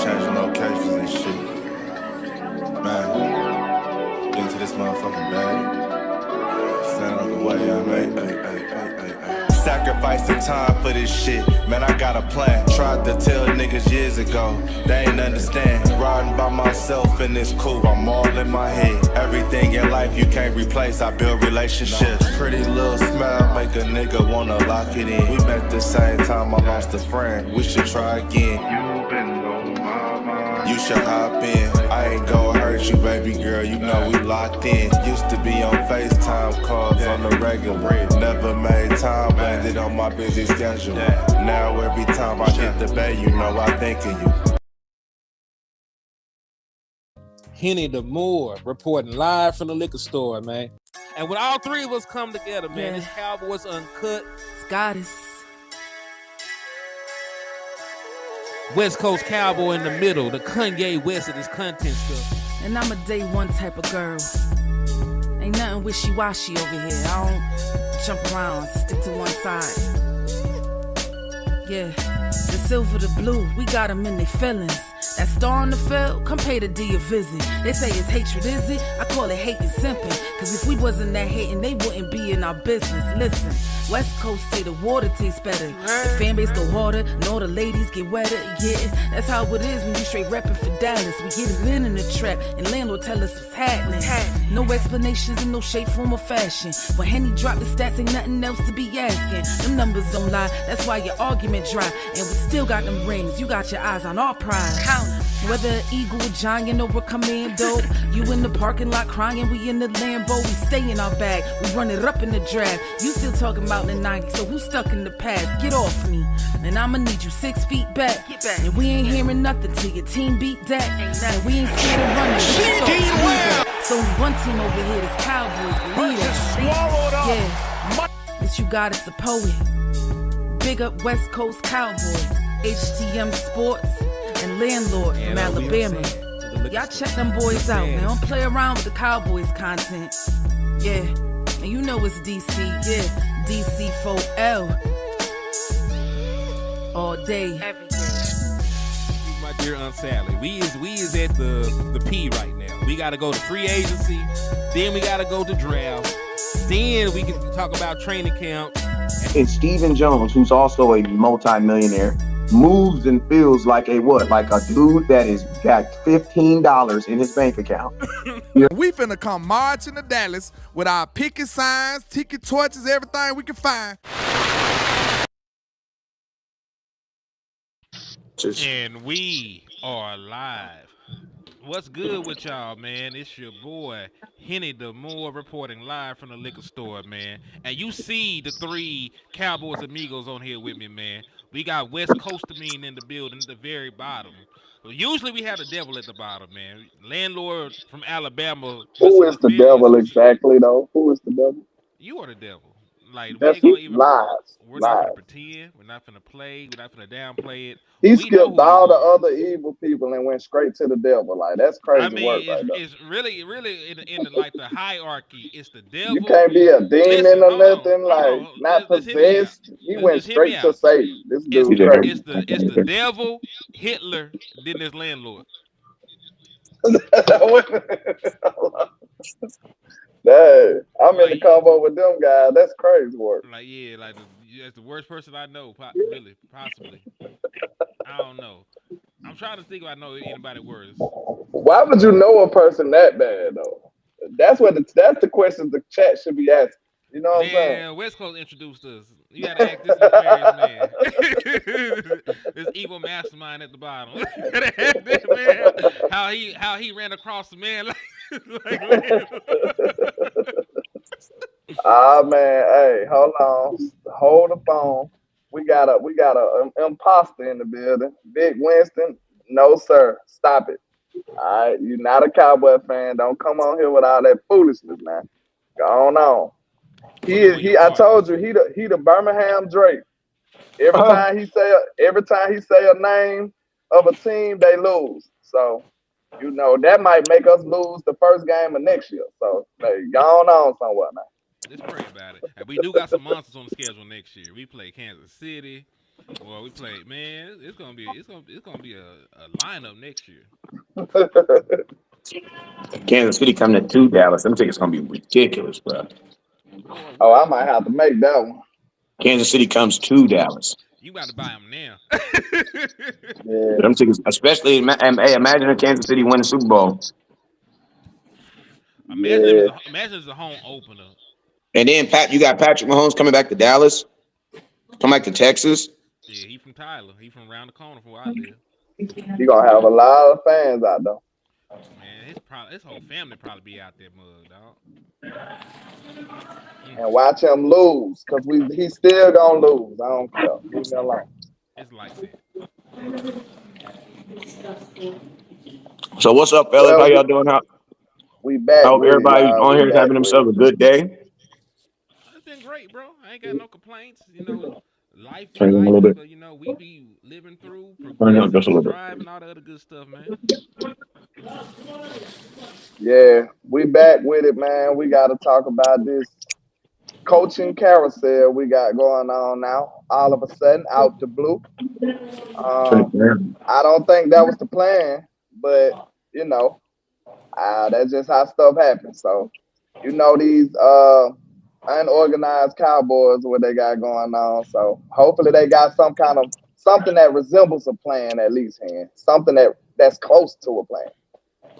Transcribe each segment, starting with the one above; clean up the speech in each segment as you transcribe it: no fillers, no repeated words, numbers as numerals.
changing locations and shit. Man, into this motherfucking bag. Stand on the way I made. Sacrificing time for this shit, man, I got a plan. Tried to tell niggas years ago, they ain't understand. Riding by myself in this coupe, I'm all in my head. Everything in life you can't replace, I build relationships. Pretty little smile make a nigga wanna lock it in. We met the same time I lost a friend, we should try again. You been on my mind, you should hop in. I ain't gon' hurt you, baby girl, you know we locked in. Used to be on FaceTime calls on the regular. Never made time, landed on my busy schedule. Now every time I hit the bay, you know I think of you. Henny the Moore reporting live from the liquor store, man. And when all three of us come together, man, it's Cowboys Uncut. Goddess. West Coast Cowboy in the middle, the Kanye West of this content stuff. And I'm a day one type of girl. Ain't nothing wishy-washy over here. I don't jump around, stick to one side. Yeah, the silver, the blue, we got them in their feelings. That star on the field, come pay the D a visit. They say it's hatred, is it? I call it hate and simping. Cause if we wasn't that hating, they wouldn't be in our business. Listen, West Coast say the water tastes better. The fan base go harder, and all the ladies get wetter. Yeah, that's how it is when you straight reppin' for Dallas. We get it in the trap, and landlord tell us what's happening. No explanations in no shape, form, or fashion. When Henny drop the stats, ain't nothing else to be asking. Them numbers don't lie, that's why your argument dry. And we still got them rings, you got your eyes on our prize. Whether an eagle, a giant, or a commando, you in the parking lot crying, we in the Lambo, we stay in our bag, we run it up in the draft. You still talking about the 90s, so who's stuck in the past? Get off me, and I'ma need you 6 feet back. Get back. And we ain't hearing nothing till your team beat that. And we ain't scared of running. So only one team over here is Cowboys, believe it. Yeah, this you got is a poet. Big up West Coast Cowboy, HTM Sports, and Landlord from Alabama. Y'all check them boys out, man. Don't play around with the Cowboys content. Yeah, and you know it's DC, yeah. DC 4L. All day. Every day. My dear Aunt Sally, we is at the P right now. We gotta go to free agency, then we gotta go to draft, then we can talk about training camp. And Stephen Jones, who's also a multi-millionaire, moves and feels like a what? Like a dude that is got $15 in his bank account. We finna come marching to Dallas with our picket signs, ticket torches, everything we can find. And we are live. What's good with y'all, man? It's your boy, Henny the Moore, reporting live from the liquor store, man. And you see the 3 Cowboys amigos on here with me, man. We got West Coastamine in the building at the very bottom. So usually we have the devil at the bottom, man. Landlord from Alabama. Who is the devil exactly, though? Who is the devil? You are the devil. Like, that's we ain't gonna even lies. We're not gonna pretend. We're not gonna play. We're not gonna downplay it. He skipped all the other evil people and went straight to the devil. Like, that's crazy. I mean, work right it's really in the, like the hierarchy. It's the devil. You can't be a demon or nothing. Not possessed. He went straight to Satan. This dude crazy. It's the devil, Hitler, then this landlord. Dang, I'm in the combo with them guys. That's crazy work. Like, yeah, like that's the worst person I know, really, possibly. I don't know. I'm trying to think if I know anybody worse. Why would you know a person that bad though? That's the question the chat should be asking. You know what I'm saying? Yeah, West Coast introduced us. You gotta act this nefarious man. This evil mastermind at the bottom. Man, how he ran across the man like Ah man, hey, hold the phone. We got a imposter in the building. Big Winston, no sir, stop it. All right, you're not a Cowboy fan. Don't come on here with all that foolishness, man. Go on. I told you he the Birmingham Drake. Every time he say a name of a team, they lose. So you know that might make us lose the first game of next year. So hey, go on somewhere now. Let's pray about it. And we do got some monsters on the schedule next year. We play Kansas City. Well, we played, man. It's gonna be a lineup next year. Kansas City coming to Dallas. Them tickets gonna be ridiculous, bro. Boy, Oh, what? I might have to make that one. Kansas City comes to Dallas. You about to buy them now? Yeah, Them tickets, especially hey, imagine if Kansas City win the Super Bowl, yeah. Imagine it's a home opener. and then you got Patrick Mahomes coming back to Dallas, come back to Texas. Yeah, he from Tyler. He from around the corner from where I live. You gonna have a lot of fans out there. Man, his whole family probably be out there, mug dog. Mm, And watch him lose, cause he still gonna lose. I don't care. Leave me alone. it's like that. So what's up, fellas? How Well, y'all doing? we I back hope with it, everybody y'all. on We here is back having with themselves it. a good day. It's been great, bro. I ain't got no complaints. Life be Turn it on a little life, bit. but we be living through, Turn it on just progressing, a little bit. striving, all the other good stuff, man. Yeah, we back with it, man. We got to talk about this coaching carousel we got going on now. All of a sudden, out the blue. Turn Um, it down. I don't think that was the plan, but you know, that's just how stuff happens. So, these unorganized Cowboys, what they got going on. So hopefully they got some kind of something that resembles a plan at least, hand something that's close to a plan.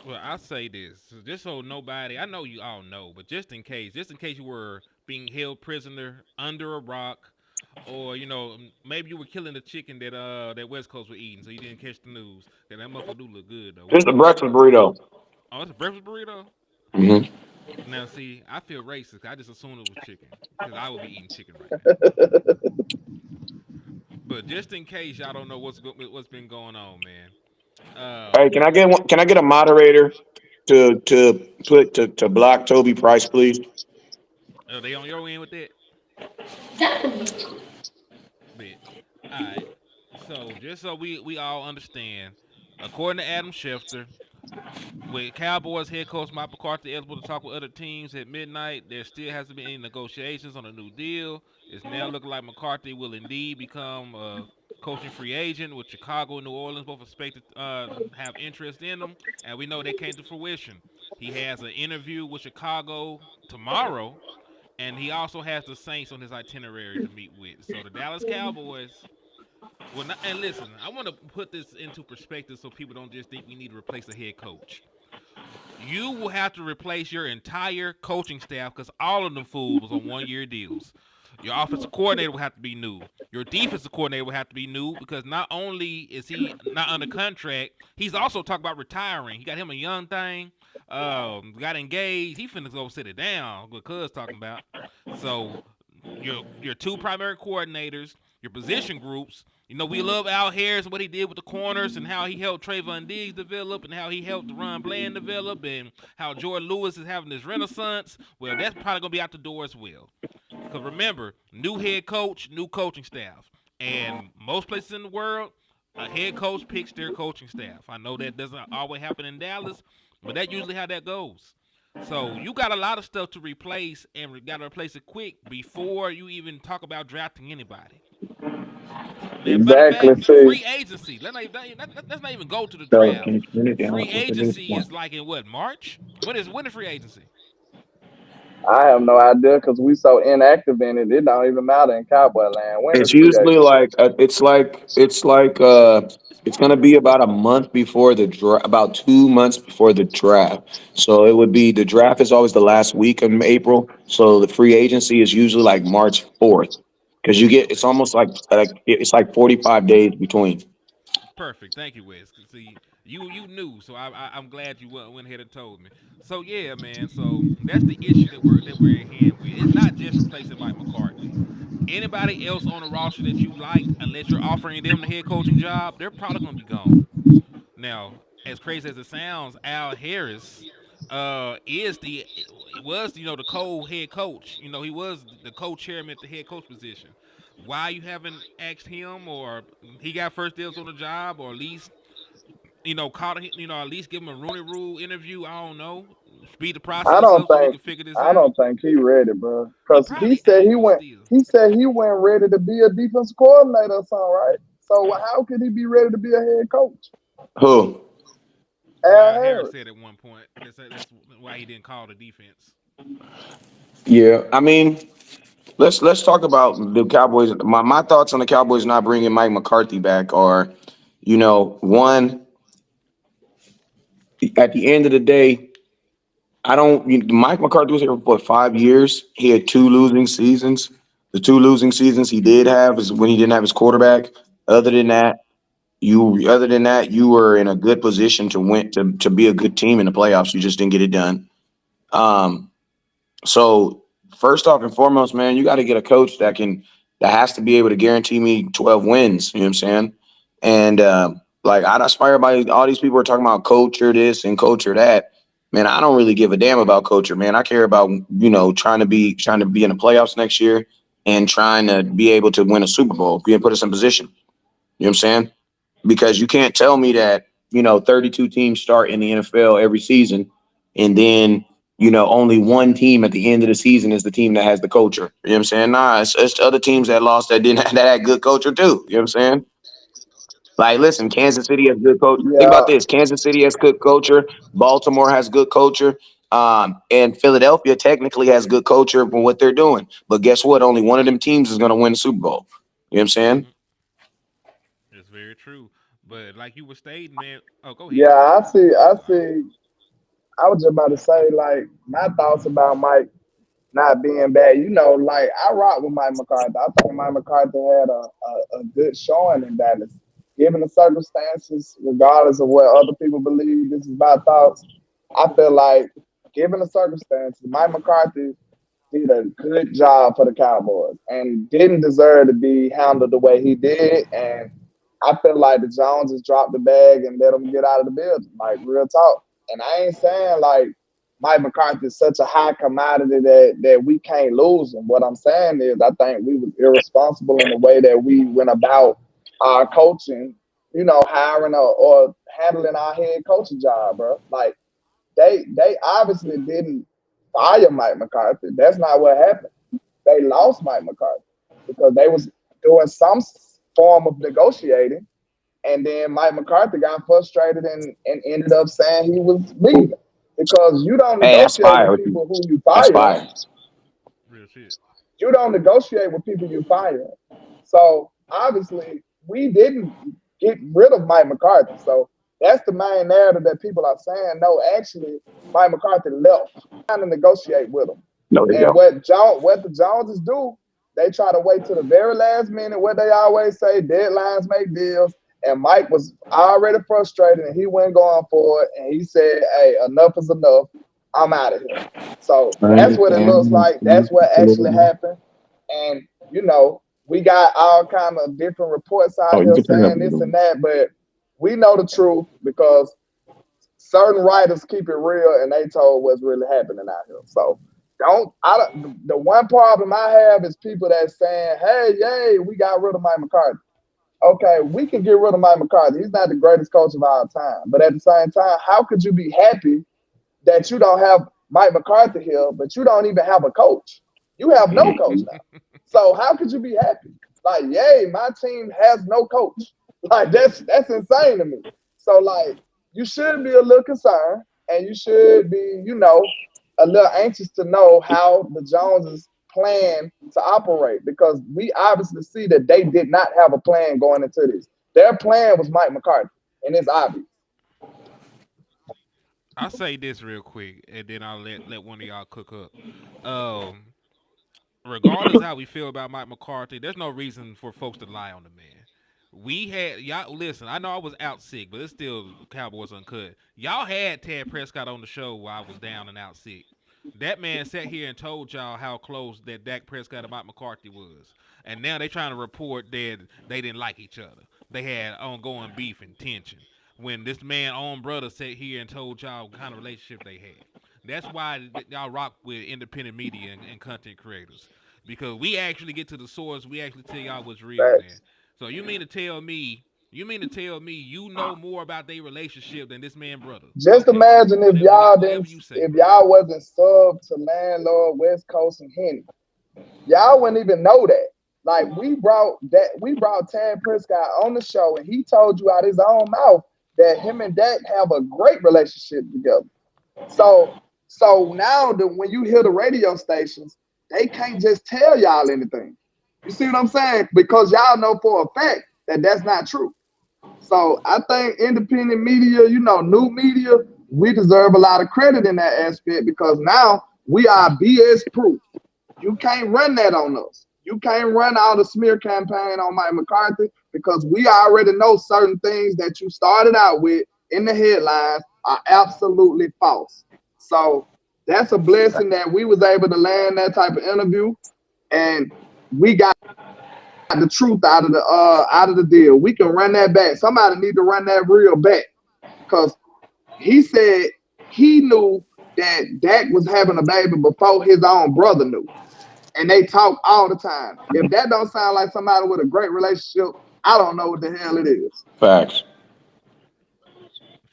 Well, I say this just so nobody. I know you all know, but just in case you were being held prisoner under a rock, or maybe you were killing the chicken that West Coast were eating, so you didn't catch the news. That motherfucker do look good though. Just a breakfast burrito. Oh, it's a breakfast burrito. Hmm. Now, see, I feel racist. I just assumed it was chicken because I would be eating chicken right now. But just in case y'all don't know what's been going on, man. Hey, can I get one? Can I get a moderator to block Toby Price, please? Are they on your end with that? Bet. All right. So just so we all understand, according to Adam Schefter, with Cowboys head coach Mike McCarthy eligible to talk with other teams at midnight, there still hasn't been any negotiations on a new deal. It's now looking like McCarthy will indeed become a coaching free agent, with Chicago and New Orleans both expected have interest in him, and we know that came to fruition. He has an interview with Chicago tomorrow, and he also has the Saints on his itinerary to meet with. So the Dallas Cowboys. Well, and listen, I want to put this into perspective so people don't just think we need to replace a head coach. You will have to replace your entire coaching staff because all of them fools was on 1 year deals. Your offensive coordinator will have to be new. Your defensive coordinator will have to be new because not only is he not under contract, he's also talking about retiring. He got him a young thing. Got engaged. He finna go sit it down. What Cuz talking about. So your two primary coordinators, your position groups. We love Al Harris and what he did with the corners and how he helped Trayvon Diggs develop and how he helped Ron Bland develop and how Jordan Lewis is having this renaissance. Well, that's probably going to be out the door as well. Because remember, new head coach, new coaching staff. And most places in the world, a head coach picks their coaching staff. I know that doesn't always happen in Dallas, but that's usually how that goes. So you got a lot of stuff to replace, and got to replace it quick before you even talk about drafting anybody. Man, matter of Exactly. fact, See, free agency. Let's not even go to the So draft. can you turn it down Free just a little agency more? is like in what, March? When is free agency? I have no idea because we so inactive in it. It don't even matter in Cowboy land. When is It's free usually agency? like It's it's gonna March. be about a month before about 2 months before the draft. So it would be the draft is always the last week of April. So the free agency is usually like March 4th because you get it's Okay. almost like it's like 45 days between. Perfect. Thank you, Wes. See, you knew, so I'm glad you went ahead and told me. So yeah, man. So that's the issue that we're in hand with. It's not just replacing Mike McCarthy. Anybody else on the roster that you like, unless you're offering them the head coaching job, they're probably gonna be gone. Now, as crazy as it sounds, Al Harris is the was the co-head coach. He was the co-chairman at the head coach position. Why you haven't asked him, or he got first deals on the job, or at least caught at least give him a Rooney Rule interview? I don't know. speed the I process don't up so we think can figure this I out. don't think he ready, bro. He Cause he probably said ain't, he but went. still. He said he went ready to be a defense coordinator or something, right? So how could he be ready to be a head coach? Who? Al Well, Harris Harris. said at one point that's why he didn't call the defense. Yeah, I mean, let's talk about the Cowboys. My thoughts on the Cowboys not bringing Mike McCarthy back are, one, at the end of the day, I don't. Mike McCarthy was here for what, 5 years. He had two losing seasons. The two losing seasons he did have is when he didn't have his quarterback. Other than that, you were in a good position to win to be a good team in the playoffs. You just didn't get it done. Um, So first off and foremost, man, you got to get a coach that has to be able to guarantee me 12 wins. You know what I'm saying? And like I aspire by all these people are talking about culture this and culture that. Man, I don't really give a damn about culture, man. I care about trying to be in the playoffs next year and trying to be able to win a Super Bowl, being put us in position. You know what I'm saying? Because you can't tell me that 32 teams start in the NFL every season, and then only one team at the end of the season is the team that has the culture. You know what I'm saying? Nah, it's other teams that lost that didn't that had good culture too. You know what I'm saying? Like, listen, Kansas City has good coach. Think Yeah, about this: Kansas City has good culture. Baltimore has good culture. And Philadelphia technically has good culture for what they're doing. But guess what? Only one of them teams is going to win the Super Bowl. You know what I'm saying? Hmm. It's very true. But like you were stating, man. Oh, go ahead. yeah. I see. I was just about to say, like, my thoughts about Mike not being bad. Like I rock with Mike McCarthy. I think Mike McCarthy had a good showing in Dallas, given the circumstances, regardless of what other people believe. This is my thoughts. I feel like, given the circumstances, Mike McCarthy did a good job for the Cowboys and didn't deserve to be handled the way he did. And I feel like the Joneses dropped the bag and let him get out of the building, like real talk. And I ain't saying like Mike McCarthy is such a high commodity that we can't lose him. What I'm saying is I think we was irresponsible in the way that we went about our coaching, hiring or handling our head coaching job, bro. Like they obviously didn't fire Mike McCarthy. That's not what happened. They lost Mike McCarthy because they was doing some form of negotiating, and then Mike McCarthy got frustrated and ended up saying he was leaving because you don't Hey, that's negotiate fire. with people who you That's fire. fire. Real shit. You don't negotiate with people you fire. So obviously, we didn't get rid of Mike McCarthy. So that's the main narrative that people are saying. No, actually, Mike McCarthy left trying to negotiate with him. No, there you And go. what the Joneses do, they try to wait to the very last minute. What they always say, deadlines make deals. And Mike was already frustrated, and he went going for it. And he said, "Hey, enough is enough. I'm out of here." So I that's what it looks understand. like. That's what actually happened. And we got all kind of different reports Oh, out you here can turn it up saying a this little and bit. that, but we know the truth because certain writers keep it real and they told what's really happening out here. So don't I don't the one problem I have is people that saying, "Hey, yay, we got rid of Mike McCarthy." Okay, we can get rid of Mike McCarthy. He's not the greatest coach of our time, but at the same time, how could you be happy that you don't have Mike McCarthy here, but you don't even have a coach? You have no coach now. So how could you be happy? Like, yay, my team has no coach. Like that's insane to me. So like you should be a little concerned and you should be, a little anxious to know how the Joneses plan to operate because we obviously see that they did not have a plan going into this. Their plan was Mike McCarthy, and it's obvious. I'll say this real quick, and then I'll let one of y'all cook up. Um, Regardless how we feel about Mike McCarthy, there's no reason for folks to lie on the man. We had y'all listen. I know I was out sick, but it's still Cowboys Uncut. Y'all had Ted Prescott on the show while I was down and out sick. That man sat here and told y'all how close that Dak Prescott and Mike McCarthy was, and now they trying to report that they didn't like each other. They had ongoing beef and tension. When this man own brother sat here and told y'all what kind of relationship they had. That's why y'all rock with independent media and content creators because we actually get to the source. We actually tell y'all what's real, man. Facts. So you mean to tell me, You mean to tell me you know more about their relationship than this man brother? Just Okay, imagine if y'all whatever didn't, you say, if bro. y'all wasn't subbed to Landlord, West Coast, and Henny, y'all wouldn't even know that. Like we brought Tad Prescott on the show, and he told you out his own mouth that him and Dak have a great relationship together. So now that when you hear the radio stations, they can't just tell y'all anything. You see what I'm saying? Because y'all know for a fact that that's not true. So I think independent media, new media, we deserve a lot of credit in that aspect because now we are BS proof. You can't run that on us. You can't run all the smear campaign on Mike McCarthy because we already know certain things that you started out with in the headlines are absolutely false. So that's a blessing that we was able to land that type of interview and we got the truth out of the deal. We can run that back. Somebody need to run that real back because he said he knew that Dak was having a baby before his own brother knew, and they talk all the time. If that don't sound like somebody with a great relationship, I don't know what the hell it is. Facts.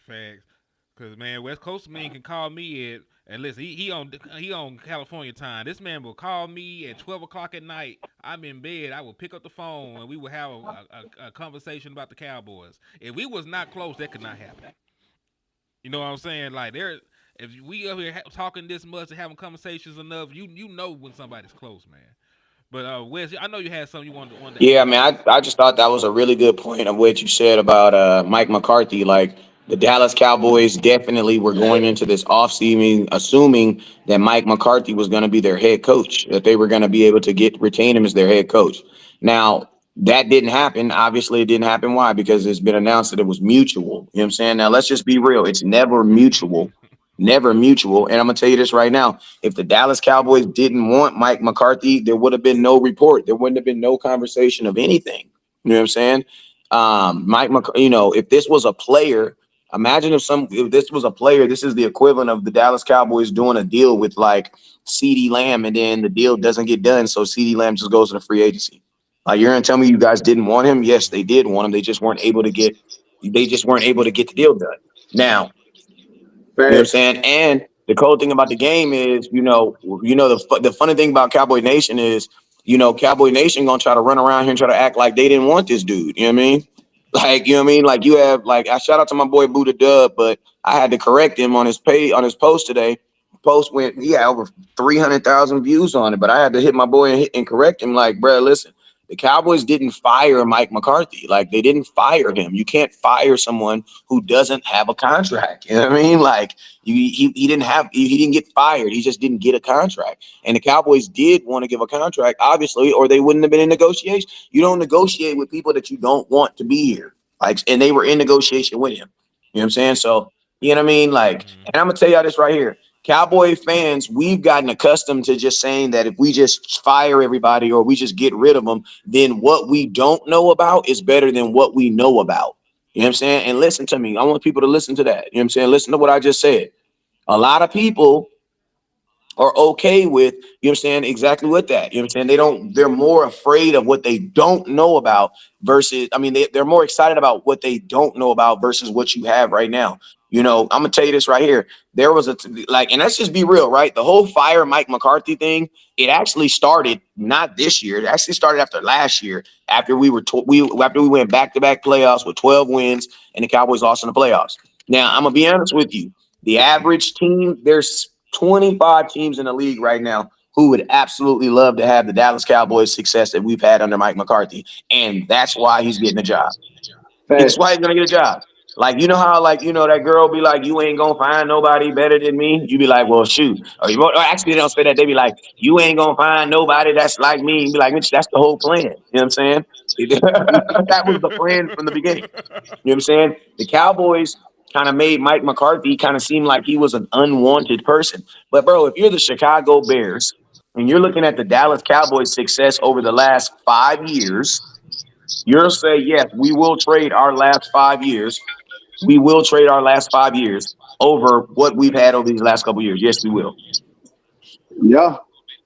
Facts. Cause man, West Coast man can call me at and listen. He on California time. This man will call me at 12 o'clock at night. I'm in bed. I will pick up the phone and we will have a conversation about the Cowboys. If we was not close, that could not happen. You know what I'm saying? Like there, if we up here talking this much and having conversations enough, you know when somebody's close, man. But Wes, I know you had something you wanted to Yeah, I add mean, on. I just thought that was a really good point of what you said about Mike McCarthy. Like the Dallas Cowboys definitely were going into this offseason assuming that Mike McCarthy was going to be their head coach, that they were going to be able to retain him as their head coach. Now that didn't happen. Obviously, it didn't happen. Why? Because it's been announced that it was mutual. You know what I'm saying? Now let's just be real. It's never mutual. Never mutual. And I'm gonna tell you this right now. If the Dallas Cowboys didn't want Mike McCarthy, there would have been no report. There wouldn't have been no conversation of anything. You know what I'm saying? If this was a player, imagine if this was a player, this is the equivalent of the Dallas Cowboys doing a deal with like CD Lamb, and then the deal doesn't get done, so CD Lamb just goes to the free agency. Like you're gonna tell me you guys didn't want him? Yes, they did want him. They just weren't able to get the deal done. Now, you know what I'm Facts. saying? And the cool thing about the game is, the funny thing about Cowboy Nation is, Cowboy Nation gonna try to run around here and try to act like they didn't want this dude. You know what I mean? Like, you know what I mean? Like you have like I shout out to my boy Buddha Dub, but I had to correct him on his on his post today. Post went he had over 300,000 views on it, but I had to hit my boy and correct him. Like, bro, listen, the Cowboys didn't fire Mike McCarthy. Like they didn't fire him. You can't fire someone who doesn't have a contract. You know what I mean? Like he didn't get fired. He just didn't get a contract. And the Cowboys did want to give a contract, obviously, or they wouldn't have been in negotiation. You don't negotiate with people that you don't want to be here. Like, and they were in negotiation with him. You know what I'm saying? So, you know what I mean? Like, Mm-hmm. and I'm gonna tell y'all this right here. Cowboy fans, we've gotten accustomed to just saying that if we just fire everybody or we just get rid of them, then what we don't know about is better than what we know about. You know what I'm saying? And listen to me. I want people to listen to that. You know what I'm saying? Listen to what I just said. A lot of people are okay with, you know what I'm saying, exactly with that. You know what I'm saying? They're more afraid of what they don't know about versus, I mean, they're more excited about what they don't know about versus what you have right now. I'm gonna tell you this right here. There was and let's just be real, right? The whole fire Mike McCarthy thing, it actually started not this year. It actually started after last year, after after we went back to back playoffs with 12 wins and the Cowboys lost in the playoffs. Now, I'm gonna be honest with you. The average team, there's 25 teams in the league right now who would absolutely love to have the Dallas Cowboys success that we've had under Mike McCarthy. And that's why he's getting a job. That's why Facts. he's going to get a job. Like, you know how, like, that girl be like, you ain't going to find nobody better than me? You be like, well, shoot. Or actually, they don't say that. They be like, you ain't going to find nobody that's like me. You be like, Mitch, that's the whole plan. You know what I'm saying? That was the plan from the beginning. You know what I'm saying? The Cowboys kind of made Mike McCarthy kind of seem like he was an unwanted person. But, bro, if you're the Chicago Bears and you're looking at the Dallas Cowboys' success over the last 5 years, you'll say, yes, we will trade our last 5 years. We will trade our last 5 years over what we've had over these last couple of years. Yes, we will. Yeah.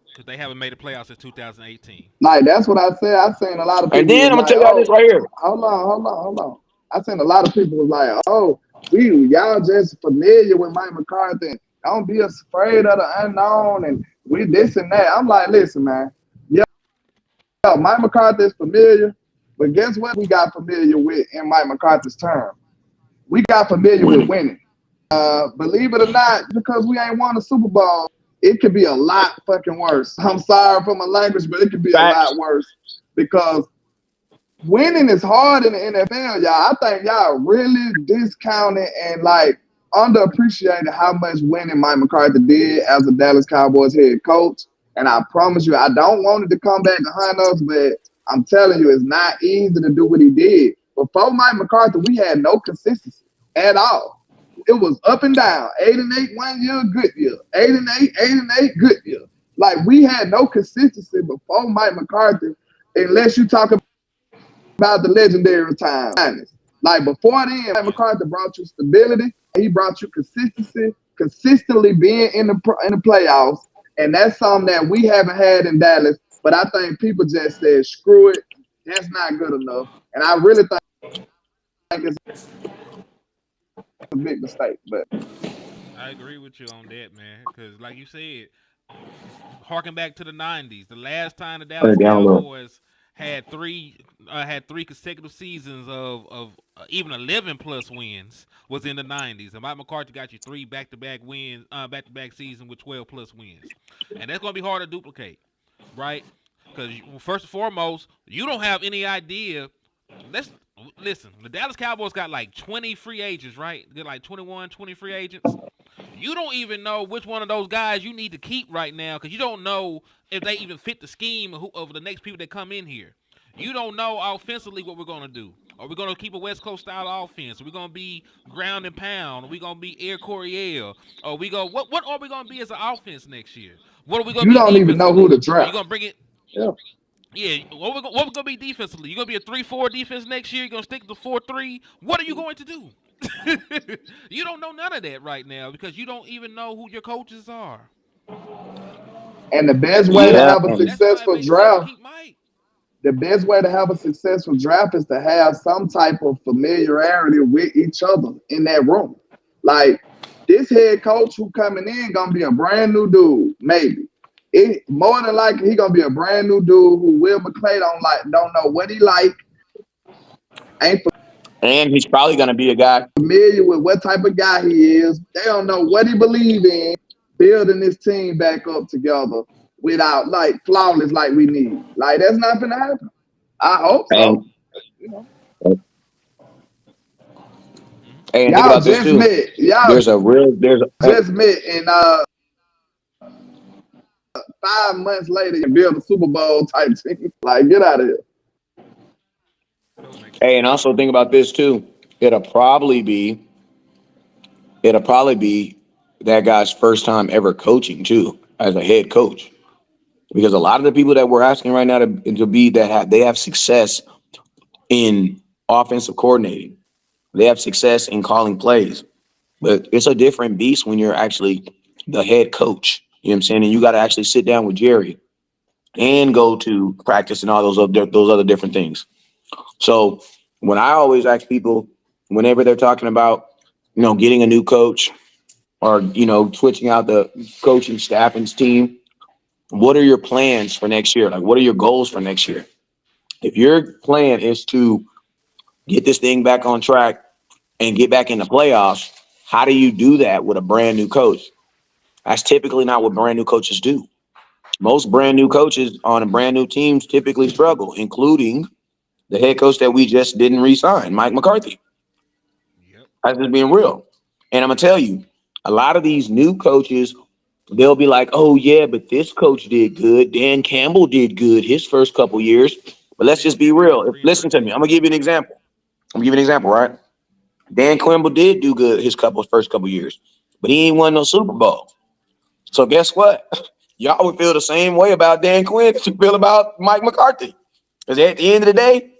Because they haven't made the playoffs since 2018. Like that's what I said. I seen a lot of And people then was I'm going to like, tell y'all this "Oh, right here. hold on, hold on, hold on." I seen a lot of people was like, oh, y'all just familiar with Mike McCarthy. Don't be afraid of the unknown and we this and that. I'm like, listen, man. Yeah, Mike McCarthy is familiar, but guess what we got familiar with in Mike McCarthy's term? We got familiar with winning. winning. Believe it or not, because we ain't won a Super Bowl, it could be a lot fucking worse. I'm sorry for my language, but it could be a Facts. lot worse because winning is hard in the NFL, y'all. I think y'all really discounted and like underappreciated how much winning Mike McCarthy did as a Dallas Cowboys head coach. And I promise you, I don't want it to come back to hunt us, but I'm telling you, it's not easy to do what he did. Before Mike McCarthy, we had no consistency at all. It was up and down. 8-8 one year, good year. 8-8, 8-8, good year. Like we had no consistency before Mike McCarthy, unless you talk about the legendary times. Like before then, Mike Yeah. McCarthy brought you stability. He brought you consistency, consistently being in the playoffs, and that's something that we haven't had in Dallas. But I think people just said, "Screw it, that's not good enough." And I really think it's a big mistake. But I agree with you on that, man. Because, like you said, harking back to the '90s, the last time the Turn Dallas it down low. Cowboys had three consecutive seasons of even 11 plus wins was in the '90s, and Mike McCarthy got you three back-to-back wins, back-to-back season with 12 plus wins, and that's gonna be hard to duplicate, right? Because first and foremost, you don't have any idea. Let's listen. The Dallas Cowboys got like 20 free agents, right? They're like 21, 20 free agents. You don't even know which one of those guys you need to keep right now because you don't know if they even fit the scheme of the next people that come in here. You don't know offensively what we're going to do. Are we going to keep a West Coast style offense? Are we going to be ground and pound? Are we going to be air Coryell? Are we going what are we going to be as an offense next year? What are we going to you be don't even know who defensively? to Are you draft. going to bring it? Yeah. Yeah, what we gonna be defensively? You gonna be a 3-4 defense next year? You gonna stick to 4-3? What are you going to do? You don't know none of that right now because you don't even know who your coaches are. And the That's best way why to Yeah, have a and that's why it successful makes sense to draft keep Mike. the best way to have a successful draft is to have some type of familiarity with each other in that room. Like this head coach who coming in gonna be a brand new dude, maybe. It more than likely he gonna be a brand new dude who Will McClay don't know what he like, ain't he's probably going to be a guy. familiar with what type of guy he is. They don't know what he believe in. Building this team back up together without like flawless like we need. Like that's not gonna happen. I hope so. And You know. and think Y'all about this just too. met. Y'all There's just met, and 5 months later, you build a Super Bowl type team. Like, get out of here. Don't make hey, sense. and also think about this too. It'll probably be it'll probably be that guy's first time ever coaching too as a head coach. Because a lot of the people that we're asking right now to be they have success in offensive coordinating. They have success in calling plays. But it's a different beast when you're actually the head coach. You know what I'm saying? And you got to actually sit down with Jerry and go to practice and all those other different things. So when I always ask people, whenever they're talking about, getting a new coach or, switching out the coaching staff and team, what are your plans for next year? Like, what are your goals for next year? If your plan is to get this thing back on track and get back in the playoffs, how do you do that with a brand new coach? That's typically not what brand new coaches do. Most brand new coaches on a brand new teams typically struggle, including the head coach that we just didn't re-sign, Mike McCarthy. Yep. That's just being real. And I'm gonna tell you, a lot of these new coaches, they'll be like, "Oh yeah, but this coach did good. Dan Campbell did good his first couple years." But let's just be real. Listen to me. I'm gonna give you an example. Right? Dan Campbell did do good his first couple years, but he ain't won no Super Bowl. So guess what? Y'all would feel the same way about Dan Quinn that you feel about Mike McCarthy. Because at the end of the day,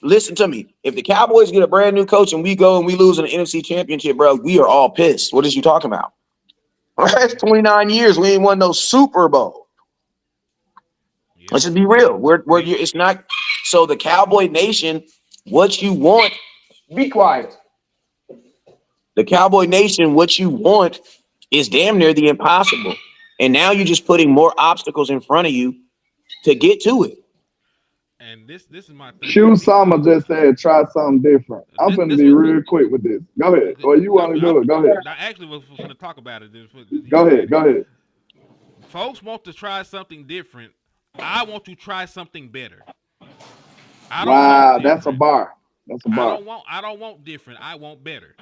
listen to me. If the Cowboys get a brand new coach and we go and we lose in the NFC Championship, bro, we are all pissed. What is you talking about? That's 29 years. We ain't won no Super Bowl. Yep. Let's just be real. We It's not. So the Cowboy Nation, what you want Be quiet. The Cowboy Nation, what you want is damn near the impossible. And now you're just putting more obstacles in front of you to get to it. And this is my thing. Q Summer just said try something different. I'm This gonna this be was real quick with this. Go ahead. Or you want to do it? Go ahead. I actually was going to talk about it. Go ahead. Go ahead. Folks want to try something different. I want to try something better. I don't want Wow, that's a different. bar. That's a bar. I don't want different. I want better.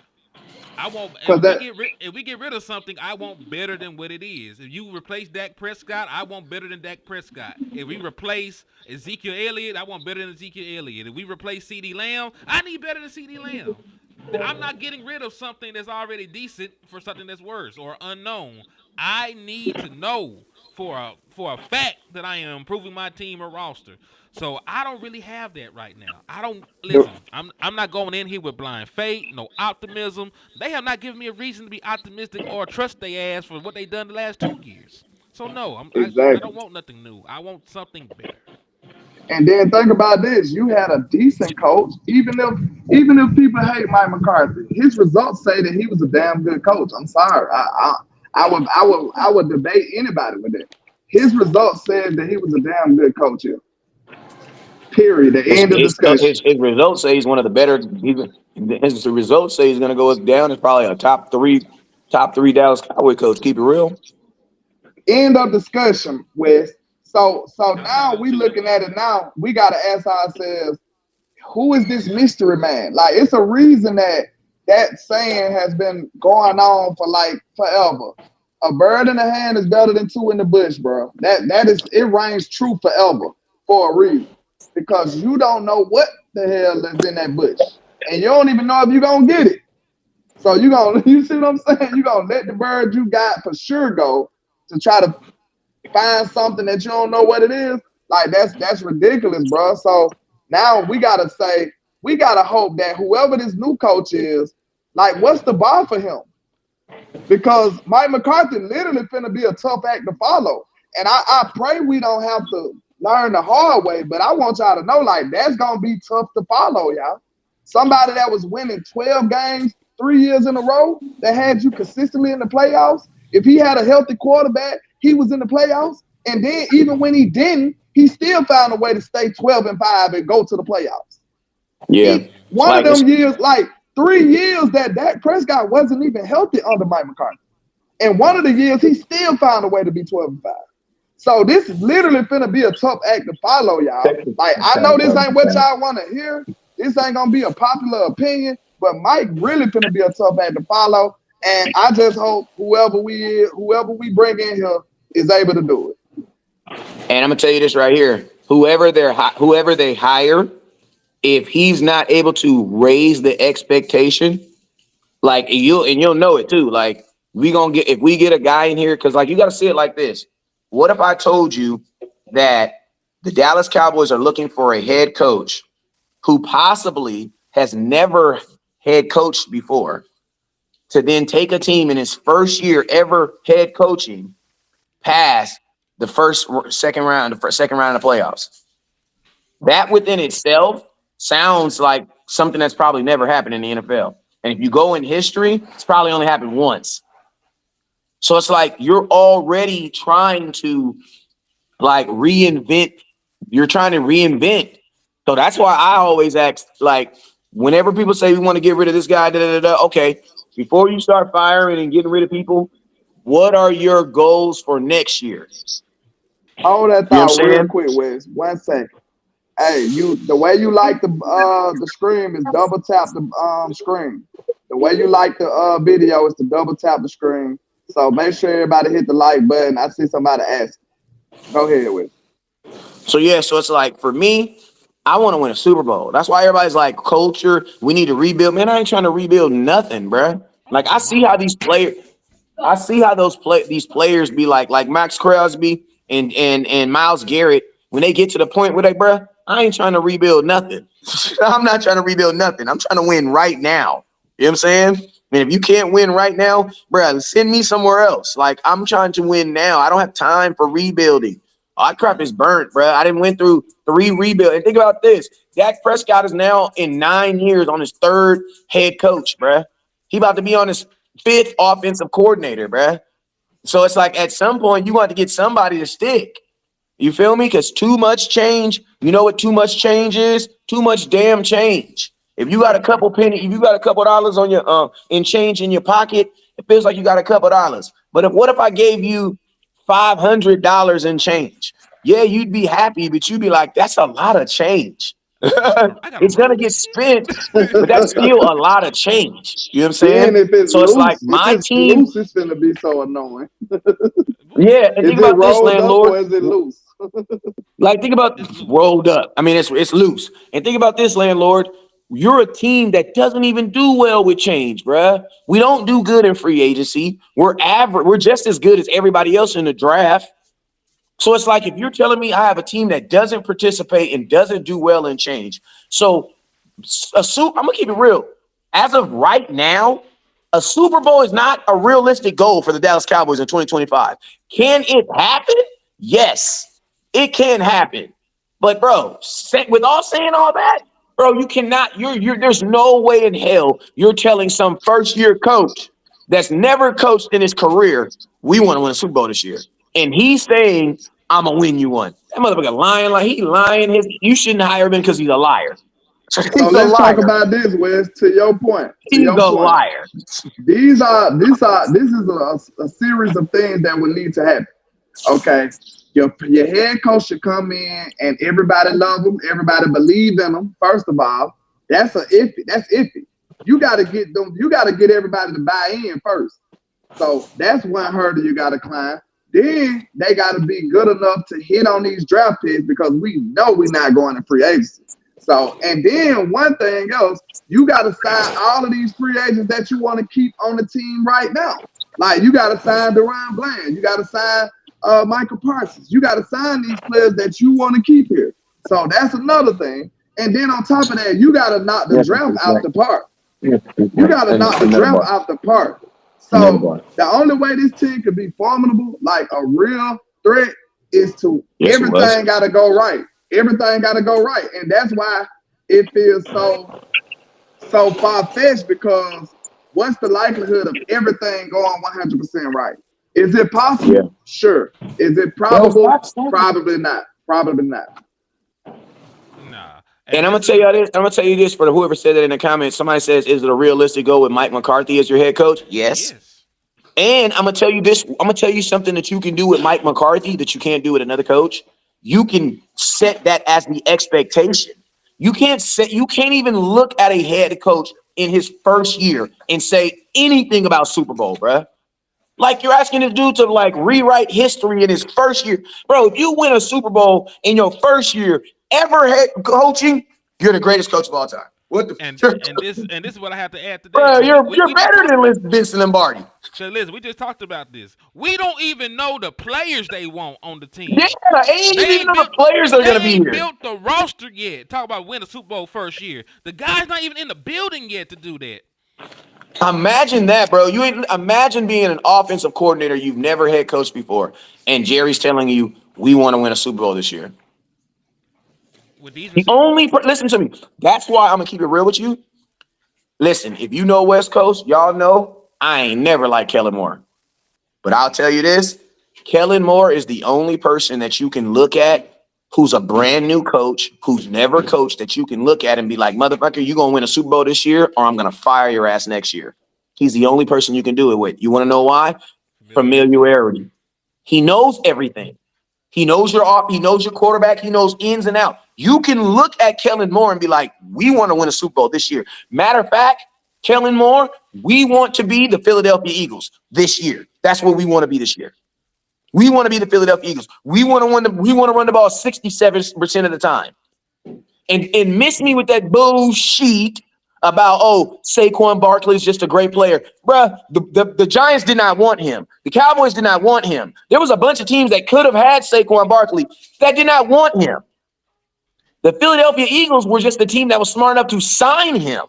I want Cause that if we get rid of something, I want better than what it is. If you replace Dak Prescott, I want better than Dak Prescott. If we replace Ezekiel Elliott, I want better than Ezekiel Elliott. If we replace CD Lamb, I need better than CD Lamb. I'm not getting rid of something that's already decent for something that's worse or unknown. I need to know for a fact that I am improving my team or roster. So I don't really have that right now. I don't listen. I'm not going in here with blind faith, no optimism. They have not given me a reason to be optimistic or trust their ass for what they've done the last 2 years. So no, I exactly. don't want nothing new. I want something better. And then think about this: you had a decent coach, even if people hate Mike McCarthy, his results say that he was a damn good coach. I'm sorry, I would debate anybody with that. His results said that he was a damn good coach here. Period. The His end of his, discussion. his, his results say he's one of the better. His results say he's going to go down as probably a top three Dallas Cowboy coach. Keep it real. End of discussion, Wes. So I'm now having we too. looking at it now. We gotta ask ourselves, who is this mystery man? Like it's a reason that saying has been going on for like forever. A bird in the hand is better than two in the bush, bro. That is it reigns true forever for a reason. Because you don't know what the hell is in that bush. And you don't even know if you're gonna get it. So you see what I'm saying? You gonna let the bird you got for sure go to try to find something that you don't know what it is. Like that's ridiculous, bro. So now we gotta hope that whoever this new coach is, like, what's the bar for him? Because Mike McCarthy literally finna be a tough act to follow. And I pray we don't have to learn the hard way, but I want y'all to know, like, that's gonna be tough to follow, y'all. Somebody that was winning 12 games 3 years in a row that had you consistently in the playoffs. If he had a healthy quarterback, he was in the playoffs. And then even when he didn't, he still found a way to stay 12-5 and go to the playoffs. Yeah, it's One of like it's, them years, like 3 years that Dak Prescott wasn't even healthy under Mike McCarthy. And one of the years, he still found a way to be 12-5. So this is literally finna be a tough act to follow, y'all. Like, I know this ain't what y'all want to hear. This ain't gonna be a popular opinion, but Mike really finna be a tough act to follow. And I just hope whoever we bring in here is able to do it. and I'm gonna tell you this right here: whoever they hire, if he's not able to raise the expectation, like you'll know it too. Like if we get a guy in here, because like you got to see it like this. What if I told you that the Dallas Cowboys are looking for a head coach who possibly has never head coached before to then take a team in his first year ever head coaching past the second round of the playoffs? That within itself sounds like something that's probably never happened in the NFL. And if you go in history, it's probably only happened once. So it's like you're already trying to like reinvent. You're trying to reinvent. So that's why I always ask, like, whenever people say we want to get rid of this guy, okay, before you start firing and getting rid of people, what are your goals for next year? Hold that You know what I'm thought real saying? quick, Wes. 1 second. Hey, the way you like the screen is double tap the screen. The way you like the video is to double tap the screen. So make sure everybody hit the like button. I see somebody ask. Go ahead with. So yeah, so it's like for me, I want to win a Super Bowl. That's why everybody's like, culture, we need to rebuild. Man, I ain't trying to rebuild nothing, bruh. Like I see how these players be like Max Crosby and Myles Garrett when they get to the point where they, bruh, I ain't trying to rebuild nothing. I'm not trying to rebuild nothing. I'm trying to win right now. You know what I'm saying? And if you can't win right now, bruh, send me somewhere else. Like I'm trying to win now. I don't have time for rebuilding. Oh, that crap is burnt, bro. I didn't went through 3 rebuilds. And think about this. Dak Prescott is now in 9 years on his third head coach, bruh. He about to be on his fifth offensive coordinator, bruh. So it's like at some point you want to get somebody to stick. You feel me? Because too much change. You know what too much change is? Too much damn change. If you got a couple penny, if you got a couple dollars on your in change in your pocket, it feels like you got a couple dollars. But what if I gave you $500 in change? Yeah, you'd be happy, but you'd be like, that's a lot of change. I gotta It's roll gonna with get this spent, shit. but that's still a lot of change. You know what I'm saying? Then if it's So it's like loose, if my it's team. loose, it's gonna be so annoying. Yeah, and think Is it about this, rolled up landlord. or is it loose? Like, think about It's loose. rolled up. I mean, it's loose. And think about this, landlord. You're a team that doesn't even do well with change, bruh. We don't do good in free agency. We're average. We're just as good as everybody else in the draft. So it's like if you're telling me I have a team that doesn't participate and doesn't do well in change. So I'm gonna keep it real. As of right now, a Super Bowl is not a realistic goal for the Dallas Cowboys in 2025. Can it happen? Yes, it can happen. But bro, with all saying all that, bro, you cannot. You're. There's no way in hell you're telling some first year coach that's never coached in his career we want to win a Super Bowl this year, and he's saying I'm gonna win you one. That motherfucker lying like he lying. You shouldn't hire him because he's a liar. So He's a let's talk liar. about this, Wes. To your point. To He's your a point. liar. This is a series of things that would need to happen. Okay. Your head coach should come in and everybody love him, everybody believe in him. First of all, that's iffy. That's iffy. You gotta get them, you gotta get everybody to buy in first. So that's one hurdle you gotta climb. Then they gotta be good enough to hit on these draft picks because we know we're not going to free agency. So, and then one thing else, you got to sign all of these free agents that you want to keep on the team right now. Like you got to sign Deron Bland, you got to sign Michael Parsons, you got to sign these players that you want to keep here. So that's another thing. And then on top of that, you got to knock the draft out the park. You got to knock the draft out the park. So the only way this team could be formidable, like a real threat, is to everything got to go right. Everything got to go right, and that's why it feels so far-fetched. Because what's the likelihood of everything going 100% right? Is it possible? Yeah. Sure. Is it probable? Probably not. Probably not. Nah. And I'm gonna tell you this. I'm gonna tell you this for whoever said that in the comments. Somebody says, "Is it a realistic goal with Mike McCarthy as your head coach?" Yes. And I'm gonna tell you this. I'm gonna tell you something that you can do with Mike McCarthy that you can't do with another coach. You can set that as the expectation. You can't even look at a head coach in his first year and say anything about Super Bowl, bruh. Like you're asking this dude to like rewrite history in his first year. Bro, if you win a Super Bowl in your first year ever head coaching, you're the greatest coach of all time. What the and this is what I have to add to that. Bro, you're better than Vincent Lombardi. So listen, we just talked about this. We don't even know the players they want on the team. Yeah, they ain't even know the players are gonna be here. They ain't built the roster yet. Talk about winning a Super Bowl first year. The guy's not even in the building yet to do that. Imagine that, bro. Imagine being an offensive coordinator you've never head coached before, and Jerry's telling you we want to win a Super Bowl this year. With these listen to me. That's why I'm gonna keep it real with you. Listen, if you know West Coast, y'all know I ain't never liked Kellen Moore. But I'll tell you this, Kellen Moore is the only person that you can look at who's a brand new coach, who's never coached, that you can look at and be like, motherfucker, you gonna win a Super Bowl this year or I'm gonna fire your ass next year. He's the only person you can do it with. You wanna know why? Familiarity. He knows everything. He knows your quarterback. He knows ins and out. You can look at Kellen Moore and be like, we want to win a Super Bowl this year. Matter of fact, Kellen Moore, we want to be the Philadelphia Eagles this year. That's what we want to be this year. We want to be the Philadelphia Eagles. We want to run the ball 67% of the time. And miss me with that bullshit about, Saquon Barkley is just a great player. Bruh, the Giants did not want him. The Cowboys did not want him. There was a bunch of teams that could have had Saquon Barkley that did not want him. The Philadelphia Eagles were just the team that was smart enough to sign him.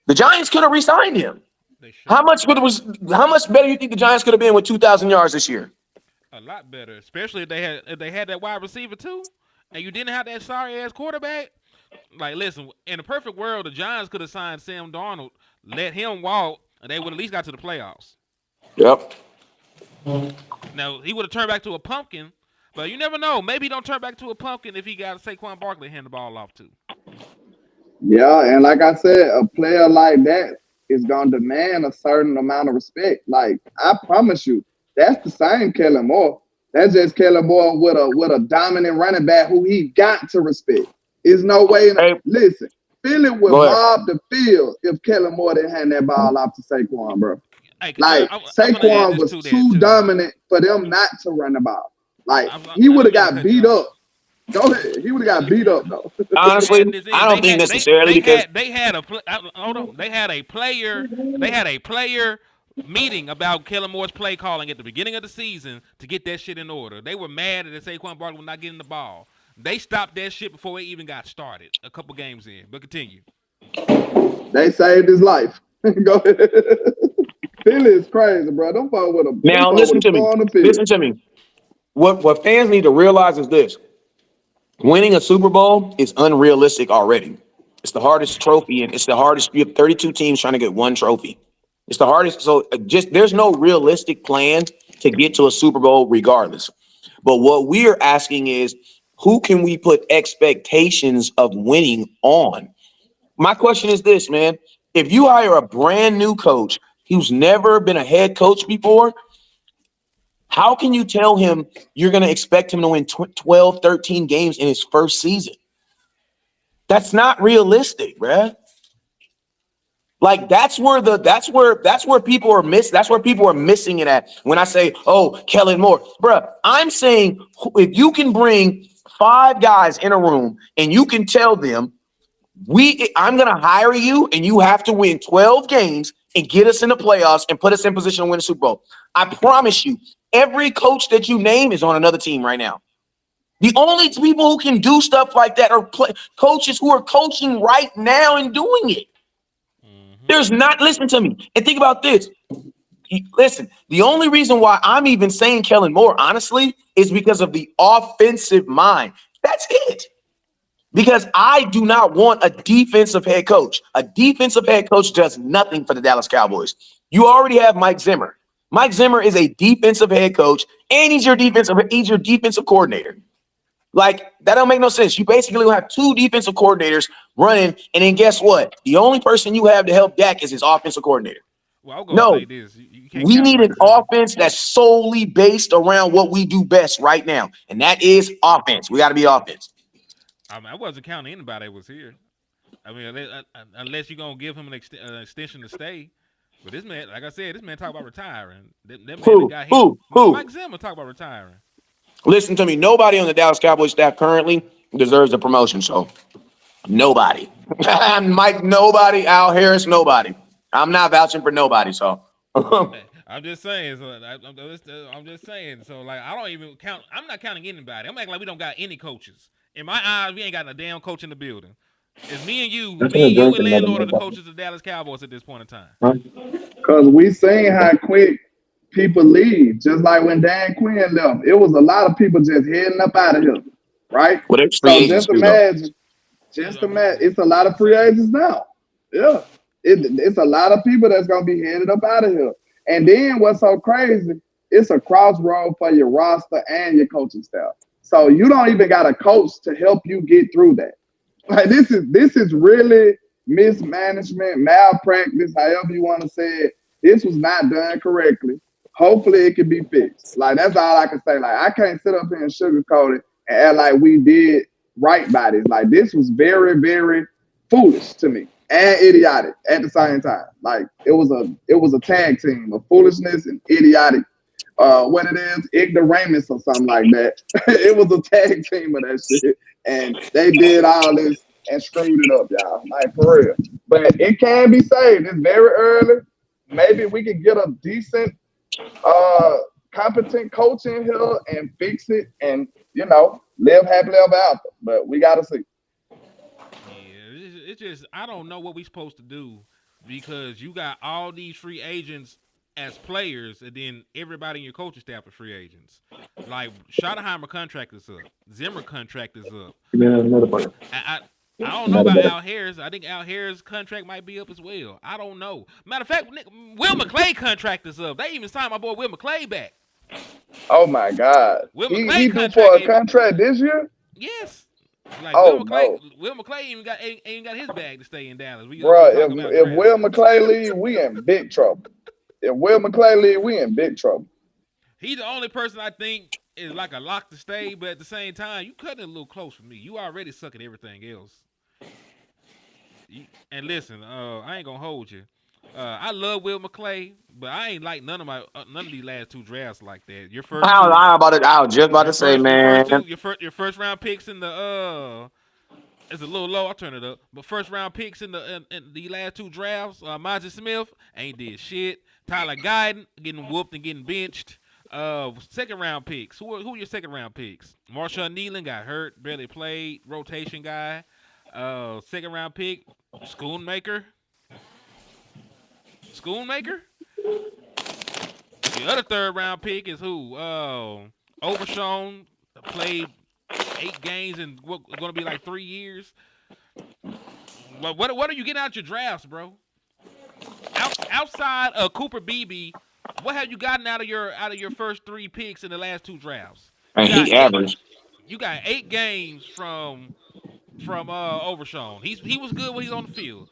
The Giants could have re-signed him. How much better do you think the Giants could have been with 2,000 yards this year? A lot better, especially if they had that wide receiver too. and you didn't have that sorry ass quarterback. Like, listen, in a perfect world, the Giants could have signed Sam Darnold, let him walk, and they would at least got to the playoffs. Yep. Now he would have turned back to a pumpkin, but you never know. Maybe he don't turn back to a pumpkin if he got Saquon Barkley hand the ball off to. Yeah, and like I said, a player like that is gonna demand a certain amount of respect. Like I promise you, that's the same Kellen Moore. That's just Kellen Moore with a dominant running back who he got to respect. There's no way. Hey, Listen, Philly would go ahead. mob the field if Kellen Moore didn't hand that ball off to Saquon, bro. Hey, Like I'm gonna add Saquon this was to that too too. dominant for them not to run the ball. Like he I would didn't have mean to got cut you beat off. up. Go ahead. He would have got beat up though. I'm Honestly, adding this I in. don't think necessarily because They had a hold on. They had a player meeting about Kellen Moore's play calling at the beginning of the season to get that shit in order. They were mad that Saquon Barkley was not getting the ball. They stopped that shit before it even got started. A couple games in, but continue. They saved his life. Go ahead. Philly is crazy, bro. Them folks with now listen a to me. car on the field. Listen to me. What fans need to realize is this: winning a Super Bowl is unrealistic already. It's the hardest trophy, and it's the hardest. You have 32 teams trying to get one trophy. It's the hardest. So just there's no realistic plan to get to a Super Bowl, regardless. But what we are asking is, who can we put expectations of winning on? My question is this, man. If you hire a brand new coach who's never been a head coach before, how can you tell him you're going to expect him to win 12, 13 games in his first season? That's not realistic, bruh. Like that's where people are that's where people are missing it at. When I say, "Oh, Kellen Moore," bruh, I'm saying if you can bring 5 guys in a room and you can tell them I'm going to hire you and you have to win 12 games and get us in the playoffs and put us in position to win the Super Bowl. I promise you, every coach that you name is on another team right now. The only people who can do stuff like that are coaches who are coaching right now and doing it. There's not, listen to me and think about this. Listen, the only reason why I'm even saying Kellen Moore, honestly, is because of the offensive mind. That's it. Because I do not want a defensive head coach. A defensive head coach does nothing for the Dallas Cowboys. You already have Mike Zimmer. Mike Zimmer is a defensive head coach, and he's your defensive coordinator. Like, that don't make no sense. You basically will have 2 defensive coordinators running, and then guess what? The only person you have to help Dak is his offensive coordinator. Well, I'm gonna No, say this: you can't we count need Mike an Zimmer. offense that's solely based around what we do best right now, and that is offense. We got to be offense. I mean, I wasn't counting anybody that was here. I mean, unless you're gonna give him an extension to stay. But this man, like I said, this man talk about retiring. That man that got hit. Who? Mike Zimmer talk about retiring. Listen to me. Nobody on the Dallas Cowboys staff currently deserves a promotion. So nobody. Mike, nobody. Al Harris, nobody. I'm not vouching for nobody. So I'm just saying. So I'm just saying. So like, I don't even count. I'm not counting anybody. I'm acting like we don't got any coaches. In my eyes, we ain't got a damn coach in the building. It's me and you and landlord are the coaches of the Dallas Cowboys at this point in time. Cause we seen how quick people leave. Just like when Dan Quinn left, it was a lot of people just heading up out of here, right? well, there's free So agents too, though. it's a lot of free agents now. Yeah, it's a lot of people that's gonna be headed up out of here. And then what's so crazy? It's a crossroad for your roster and your coaching staff. So you don't even got a coach to help you get through that. Like this is really mismanagement, malpractice, however you want to say it. This was not done correctly. Hopefully it can be fixed. Like that's all I can say. Like I can't sit up here and sugarcoat it and act like we did right by this. Like this was very, very foolish to me and idiotic at the same time. Like it was a tag team of foolishness and idiotic. What it is, ignoramus or something like that. It was a tag team of that shit, and they did all this and screwed it up, y'all. Like for real. But it can be saved. It's very early. Maybe we can get a decent, competent coach in here and fix it, and live happily ever after. But we gotta see. Yeah, it's just I don't know what we supposed to do because you got all these free agents as players, and then everybody in your coaching staff are free agents. Like Schottenheimer contract is up, Zimmer contract is up. Another part. I, I don't know about Al Harris. I think Al Harris' contract might be up as well. I don't know. Matter of fact, Will McClay contract is up. They even signed my boy Will McClay back. Oh my God. Will He McClay due contract for a ain't contract this year? yes. Like Oh no. Will McClay ain't got his bag to stay in Dallas. We up here Bro, talking about if draft. Will McClay leave, we in big trouble. If Will McClay leave, we in big trouble. He's the only person I think is like a lock to stay, but at the same time, you cutting it a little close for me. You already suck at everything else. And listen, I ain't gonna hold you. I love Will McClay, but I ain't like none of these last two drafts like that. Your first two, I was just about to say, man. your first round picks in the it's a little low. I'll turn it up. But first round picks in the last two drafts, Monty Smith ain't did shit. Tyler Guyton getting whooped and getting benched. Second round picks. Who are your second round picks? Marshawn Nealon got hurt, barely played, rotation guy. Second round pick, Schoonmaker. Schoonmaker. The other third round pick is who? Overshown played 8 games in what going to be like 3 years. What are you getting out your drafts, bro? Outside of Cooper Beebe, what have you gotten out of your first 3 picks in the last 2 drafts? And he averaged. You got 8 games from Overshown. He was good when he's on the field.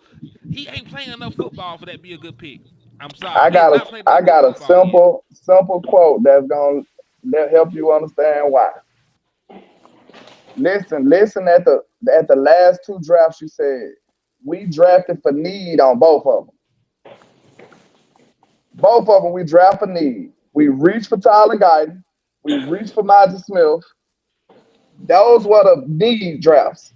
He ain't playing enough football for that to be a good pick. I'm sorry. He has not played I enough good got a football yet. simple quote that help you understand why. Listen at the last 2 drafts you said. We drafted for need on both of them. Both of them we draft for need. We reached for Tyler Guyton. We reached for Monty Smith. Those were the need drafts.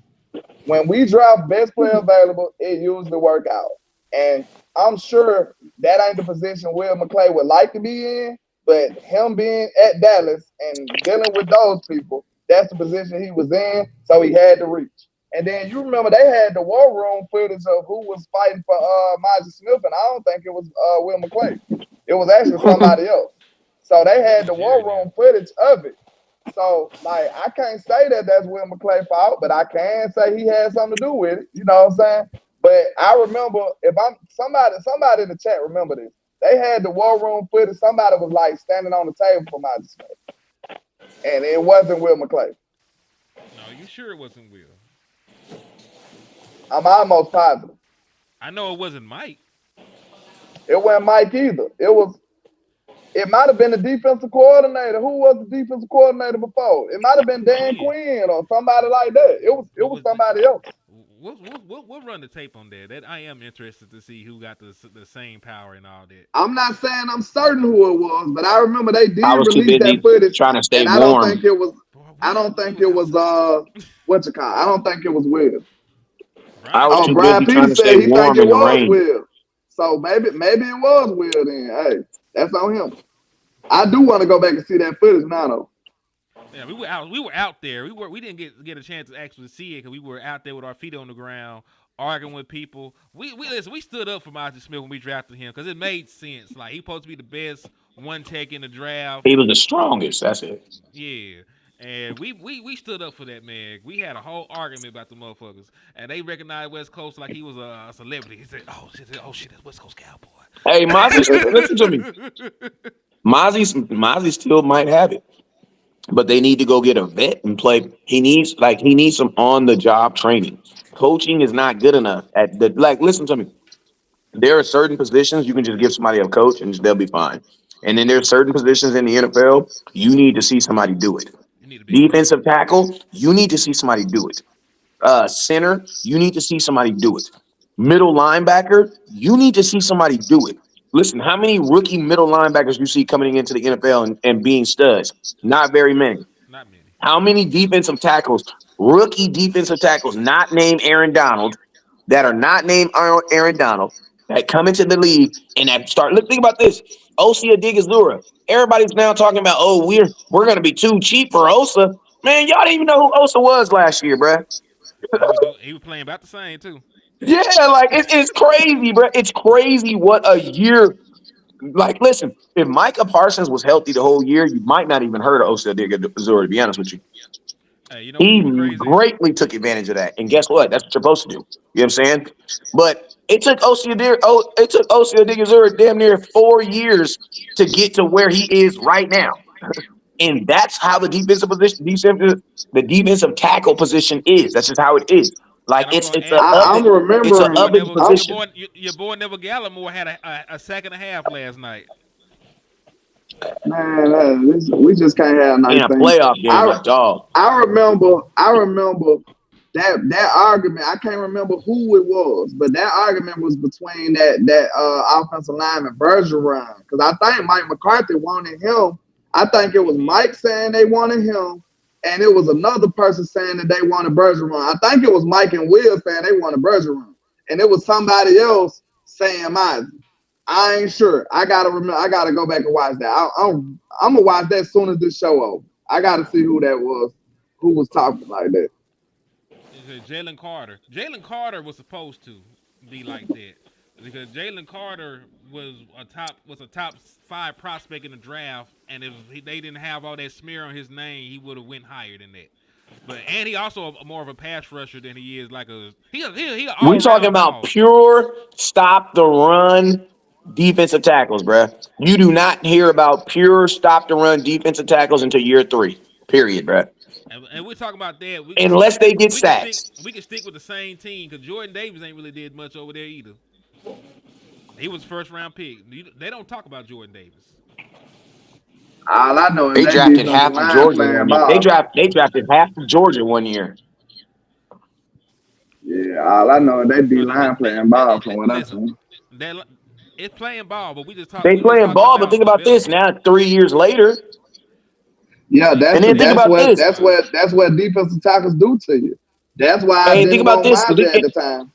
When we draft best player available, it usually work out. And I'm sure that ain't the position Will McClay would like to be in, but him being at Dallas and dealing with those people, that's the position he was in, so he had to reach. And then you remember they had the war room footage of who was fighting for Monty Smith, and I don't think it was Will McClay. It was actually somebody else. So they had the war room footage of it. So, like, I can't say that that's Will McClay's fault, but I can say he had something to do with it. You know what I'm saying? But I remember, if I'm somebody in the chat remember this. They had the war room footage. Somebody was like standing on the table for my display, and it wasn't Will McClay. No, you sure it wasn't Will? I'm almost positive. I know it wasn't Mike. It wasn't Mike either. It might have been the defensive coordinator. Who was the defensive coordinator before? It might have been Dan Quinn or somebody like that. It was somebody else. We'll run the tape on that. That I am interested to see who got the same power and all that. I'm not saying I'm certain who it was, but I remember they did I was too release busy that footage, trying to stay and I don't warm. think it was. I don't think it was what you call. I don't think it was Will. I was too Brian busy trying Peters to said stay he warm think it in the was rain. Will. So maybe it was Will then. Hey, that's on him. I do want to go back and see that footage now though. Yeah, we were out there. We didn't get a chance to actually see it because we were out there with our feet on the ground, arguing with people. We stood up for Monty Smith when we drafted him because it made sense. Like, he's supposed to be the best one tech in the draft. He was the strongest. That's it. Yeah. And we stood up for that man. We had a whole argument about the motherfuckers, and they recognized West Coast like he was a celebrity. He said, "Oh shit, that's West Coast Cowboy." Hey, Mozzie, listen to me. Mozzie still might have it, but they need to go get a vet and play. He needs some on the job training. Coaching is not good enough at the like. Listen to me. There are certain positions you can just give somebody a coach and they'll be fine. And then there are certain positions in the NFL you need to see somebody do it. You need to be around. Defensive tackle, you need to see somebody do it. Center, you need to see somebody do it. Middle linebacker, you need to see somebody do it. Listen, how many rookie middle linebackers you see coming into the NFL and being studs? Not very many. Not many. How many defensive tackles, rookie defensive tackles, not named Aaron Donald, that are not named Aaron Donald, that come into the league and that start? Look, think about this. Osia Digazura. Everybody's now talking about, oh, we're going to be too cheap for Osa. Man, y'all didn't even know who Osa was last year, bruh. He was playing about the same too. Yeah, like it's crazy, bro. It's crazy what a year Like, listen, if Micah Parsons was healthy the whole year, you might not even heard of Osa Odigizuri, to be honest with you. Hey, you know what's He crazy? greatly took advantage of that. And guess what? That's what you're supposed to do. You know what I'm saying? But it took Osa Odigizuri damn near 4 years to get to where he is right now. And that's how the defensive tackle position is. That's just how it is. Like And I'm gonna it's add to that. I'm it's a Your boy remembering. oven never, I, position. your boy never Gallimore had a sack and a half last night. Man, we just can't have In nice a things. playoff game, a I dog. I remember that argument. I can't remember who it was, but that argument was between that offensive lineman Bergeron, because I think Mike McCarthy wanted him. I think it was Yeah. Mike saying they wanted him, and it was another person saying that they wanted Bergeron. I think it was Mike and Will saying they wanted Bergeron, and it was somebody else saying mine. I ain't sure. I gotta remember. I gotta go back and watch that. I'm gonna watch that as soon as this show over. I gotta see who that was, who was talking like that. Jalen Carter. Jalen Carter was supposed to be like that because Jalen Carter was a top 5 prospect in the draft, and if they didn't have all that smear on his name, he would have went higher than that. But and he also more of a pass rusher than he is like he an We all talking round about dog. pure stop the run defensive tackles, bruh. You do not hear about pure stop the run defensive tackles until year 3. Period, bruh. And we're talking about that. Unless they get We can stick sacks. we can stick with the same team because Jordan Davis ain't really did much over there either. He was first round pick. They don't talk about Jordan Davis. All I know is They that drafted defensive half of line Georgia playing one year. ball. They drafted half of Georgia one year. Yeah, all I know is that D So line playing ball from what I listen, see. that it's playing ball, but They we just playing talking ball, but think about about this development. now, 3 years later. Yeah, And then think about this. that's what defensive tackles do to you. That's why I And think didn't about want this. Miley at the time.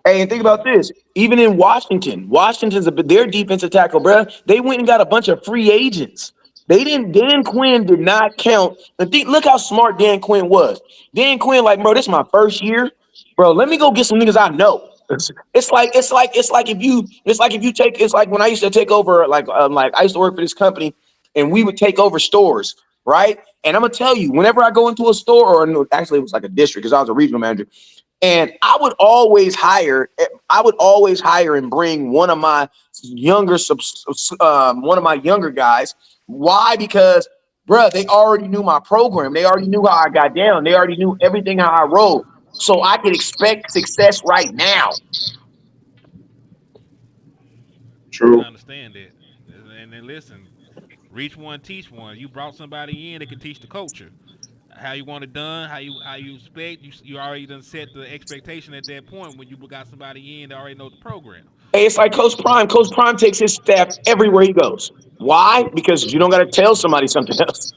Hey, and think about this. Even in Washington, their defensive tackle, bruh. They went and got a bunch of free agents. They didn't. Dan Quinn did not count. And look how smart Dan Quinn was. Dan Quinn, like, bro, this is my first year, bro. Let me go get some niggas I know. It's like when I used to take over, like I used to work for this company, and we would take over stores, right? And I'm gonna tell you, whenever I go into a store, or no, actually it was like a district because I was a regional manager. And I would always hire and bring one of my younger guys. Why? Because, bruh, they already knew my program. They already knew how I got down. They already knew everything how I rolled. So I could expect success right now. I True. understand that. And then listen, reach one, teach one. You brought somebody in that can teach the culture. How you want it done, how you expect. You already done set the expectation at that point when you got somebody in that already knows the program. Hey, it's like Coach Prime. Coach Prime takes his staff everywhere he goes. Why? Because you don't got to tell somebody something else.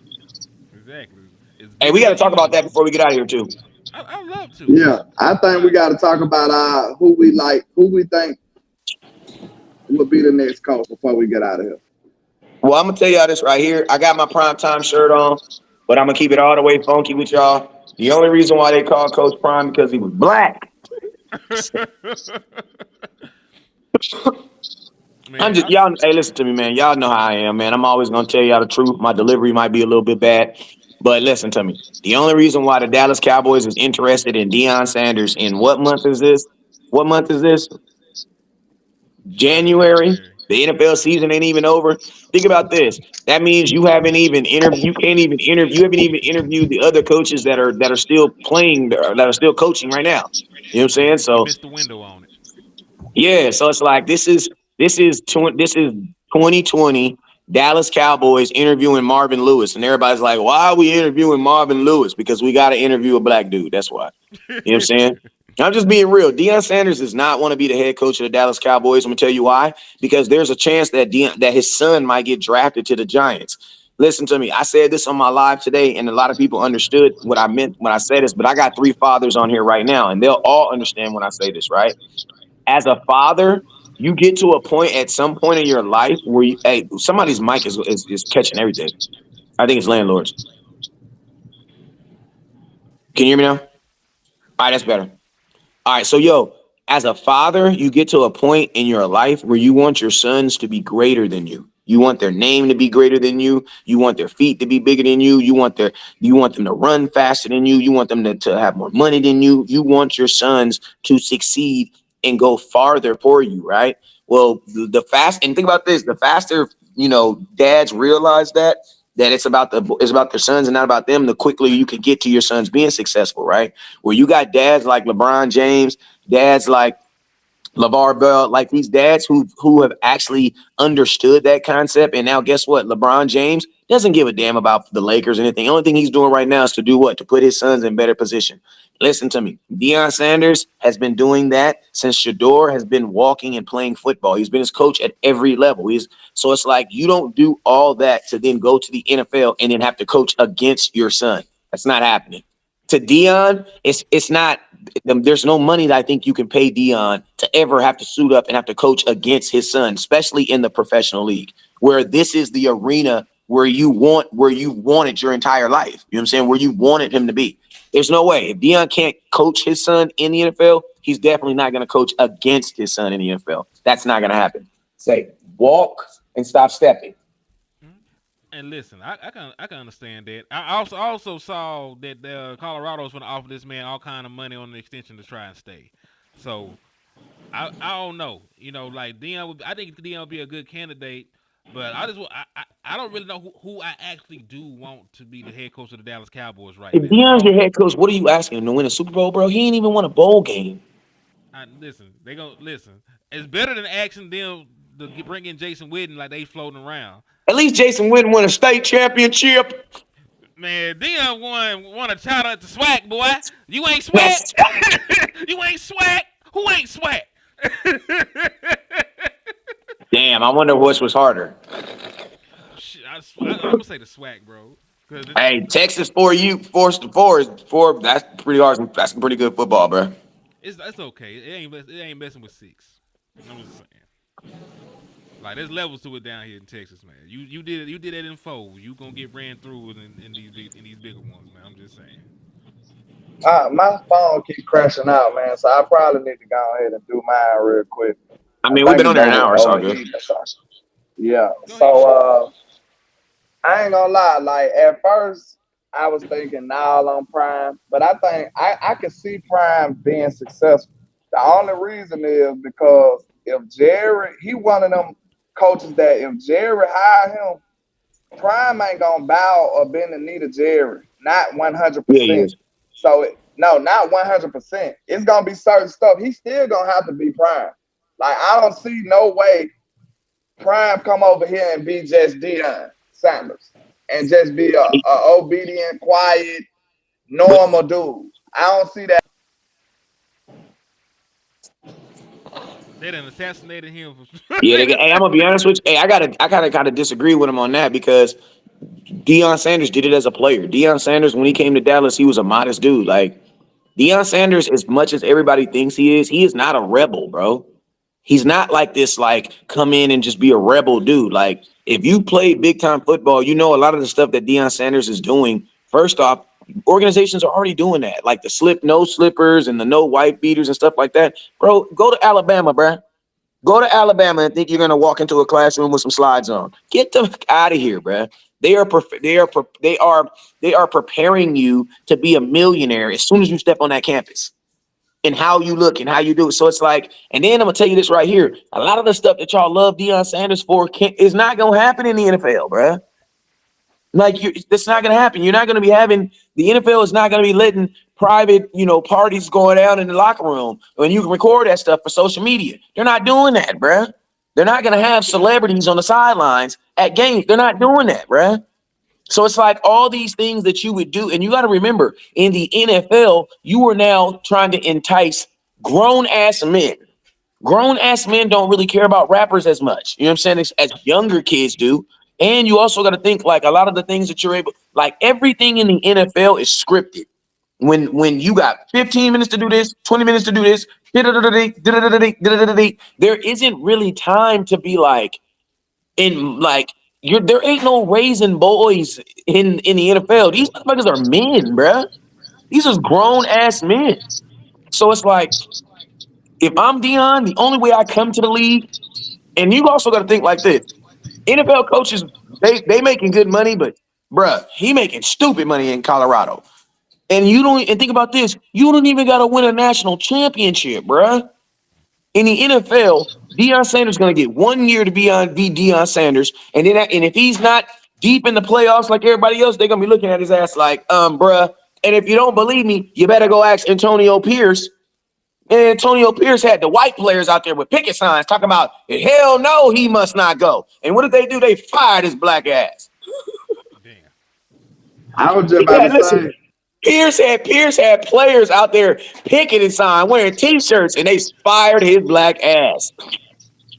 Exactly. It's Hey, we bigger got to than talk about you. that before we get out of here, too. I love to. Yeah, I think we I, got to talk about who we think would be the next coach before we get out of here. Well, I'm gonna tell y'all this right here. I got my prime time shirt on, but I'm gonna keep it all the way funky with y'all. The only reason why they call Coach Prime because he was black. I'm man, just y'all. Hey, listen to me, man. Y'all know how I am, man. I'm always gonna tell y'all the truth. My delivery might be a little bit bad, but listen to me. The only reason why the Dallas Cowboys is interested in Deion Sanders in what month is this? What month is this? January. January. The NFL season ain't even over. Think about this. That means you haven't even interviewed. You can't even interview. You haven't even interviewed the other coaches that are still playing, that are still coaching right now. You know what I'm saying? You So missed the window on it. yeah. So it's like this is 2020 Dallas Cowboys interviewing Marvin Lewis, and everybody's like, "Why are we interviewing Marvin Lewis? Because we got to interview a black dude. That's why." You know what I'm saying? I'm just being real. Deion Sanders does not want to be the head coach of the Dallas Cowboys. I'm gonna tell you why. Because there's a chance that that his son might get drafted to the Giants. Listen to me. I said this on my live today, and a lot of people understood what I meant when I said this. But I got 3 fathers on here right now, and they'll all understand when I say this. Right? As a father, you get to a point at some point in your life where somebody's mic is catching everything. I think it's landlords. Can you hear me now? All right, that's better. All right, so yo, as a father, you get to a point in your life where you want your sons to be greater than you. You want their name to be greater than you. You want their feet to be bigger than you. You want them to run faster than you. You want them to have more money than you. You want your sons to succeed and go farther for you, right? Well, the fast and think about this, the faster, dads realize that it's about their sons and not about them, the quickly you can get to your sons being successful, right? Where you got dads like LeBron James, dads like LeVar Bell, like these dads who have actually understood that concept. And now guess what? LeBron James doesn't give a damn about the Lakers or anything. The only thing he's doing right now is to do what? To put his sons in better position. Listen to me. Deion Sanders has been doing that since Shador has been walking and playing football. He's been his coach at every level. So it's like you don't do all that to then go to the NFL and then have to coach against your son. That's not happening. To Deion, it's not. There's no money that I think you can pay Deion to ever have to suit up and have to coach against his son, especially in the professional league, where this is the arena where you wanted your entire life. You know what I'm saying? Where you wanted him to be. There's no way. If Deion can't coach his son in the NFL, he's definitely not going to coach against his son in the NFL. That's not going to happen. Say, walk and stop stepping. And listen, I can understand that. I also saw that Colorado's going to offer this man all kind of money on the extension to try and stay. So I don't know. Like Deion, I think Deion would be a good candidate, but I don't really know who I actually do want to be the head coach of the Dallas Cowboys right If now. Deion's your head coach, what are you asking him to win a Super Bowl, bro? He ain't even won a bowl game. Listen, they gonna listen. It's better than asking them to bring in Jason Witten like they floating around. At least Jason Witten won a state championship. Man, Deion won a title at the SWAC, boy. You ain't That's SWAC. You ain't SWAC. Who ain't SWAC? damn. I wonder which was harder. I'm gonna say the SWAC, bro. Hey, Texas 4U, 4 is 4. That's pretty hard. That's some pretty good football, bro. It's okay. It ain't messing with 6. I'm just saying. Like there's levels to it down here in Texas, man. You did it in 4. You gonna get ran through in these bigger ones, man. I'm just saying. My phone keep crashing out, man. So I probably need to go ahead and do mine real quick. I I mean, we've think been it's on there an hour, so all good. overheating or something. Yeah. Go ahead. So I ain't gonna lie. Like at first, I was thinking now on Prime, but I think I can see Prime being successful. The only reason is because if Jerry, he one of them coaches that if Jerry hire him, Prime ain't gonna bow or bend the knee to Jerry. Not Yeah, he 100%. is. So no, not 100%. It's gonna be certain stuff. He's still gonna have to be Prime. Like I don't see no way Prime come over here and be just Deion Sanders and just be a obedient, quiet, But normal dude. I don't see that. They done assassinated him. yeah, They done hey, I'm gonna be honest with you. Hey, I gotta kind of disagree with him on that because Deion Sanders did it as a player. Deion Sanders, when he came to Dallas, he was a modest dude. Like Deion Sanders, as much as everybody thinks he is not a rebel, bro. He's not like this, like come in and just be a rebel dude. Like if you play big time football, you know a lot of the stuff that Deion Sanders is doing. First off, organizations are already doing that, like the no slippers and the no white beaters and stuff like that. Bro, go to Alabama, bro. Go to Alabama and think you're gonna walk into a classroom with some slides on. Get the fuck out of here, bro. They are preparing you to be a millionaire as soon as you step on that campus and how you look and how you do it. So it's like, and then I'm gonna tell you this right here: a lot of the stuff that y'all love Deion Sanders for is not gonna happen in the NFL, bro. Like that's not gonna happen. You're not gonna be having the NFL is not gonna be letting private, parties going down in the locker room when you can record that stuff for social media. They're not doing that, bruh. They're not gonna have celebrities on the sidelines at games. They're not doing that, bruh. So it's like all these things that you would do, and you got to remember in the NFL, you are now trying to entice grown ass men. Grown ass men don't really care about rappers as much. You know what I'm saying? As younger kids do. And you also got to think like a lot of the things that you're able, like everything in the NFL is scripted. When you got 15 minutes to do this, 20 minutes to do this, there isn't really time to be like in like there ain't no raising boys in the NFL. These motherfuckers are men, bruh. These are grown ass men. So it's like If I'm Deion, the only way I come to the league, and you also got to think like this: NFL coaches, they making good money, but bruh, he making stupid money in Colorado. And you don't and think about this, you don't even got to win a national championship, bruh. In the NFL, Deion Sanders is gonna get 1 year to be Deion Sanders, and if he's not deep in the playoffs like everybody else, they're gonna be looking at his ass like, bruh. And if you don't believe me, you better go ask Antonio Pierce. And Antonio Pierce had the white players out there with picket signs talking about, hell no, he must not go. And what did they do? They fired his black ass. Damn. I was just about Yeah, to listen. say. Pierce had players out there picketing sign, wearing T-shirts, and they fired his black ass.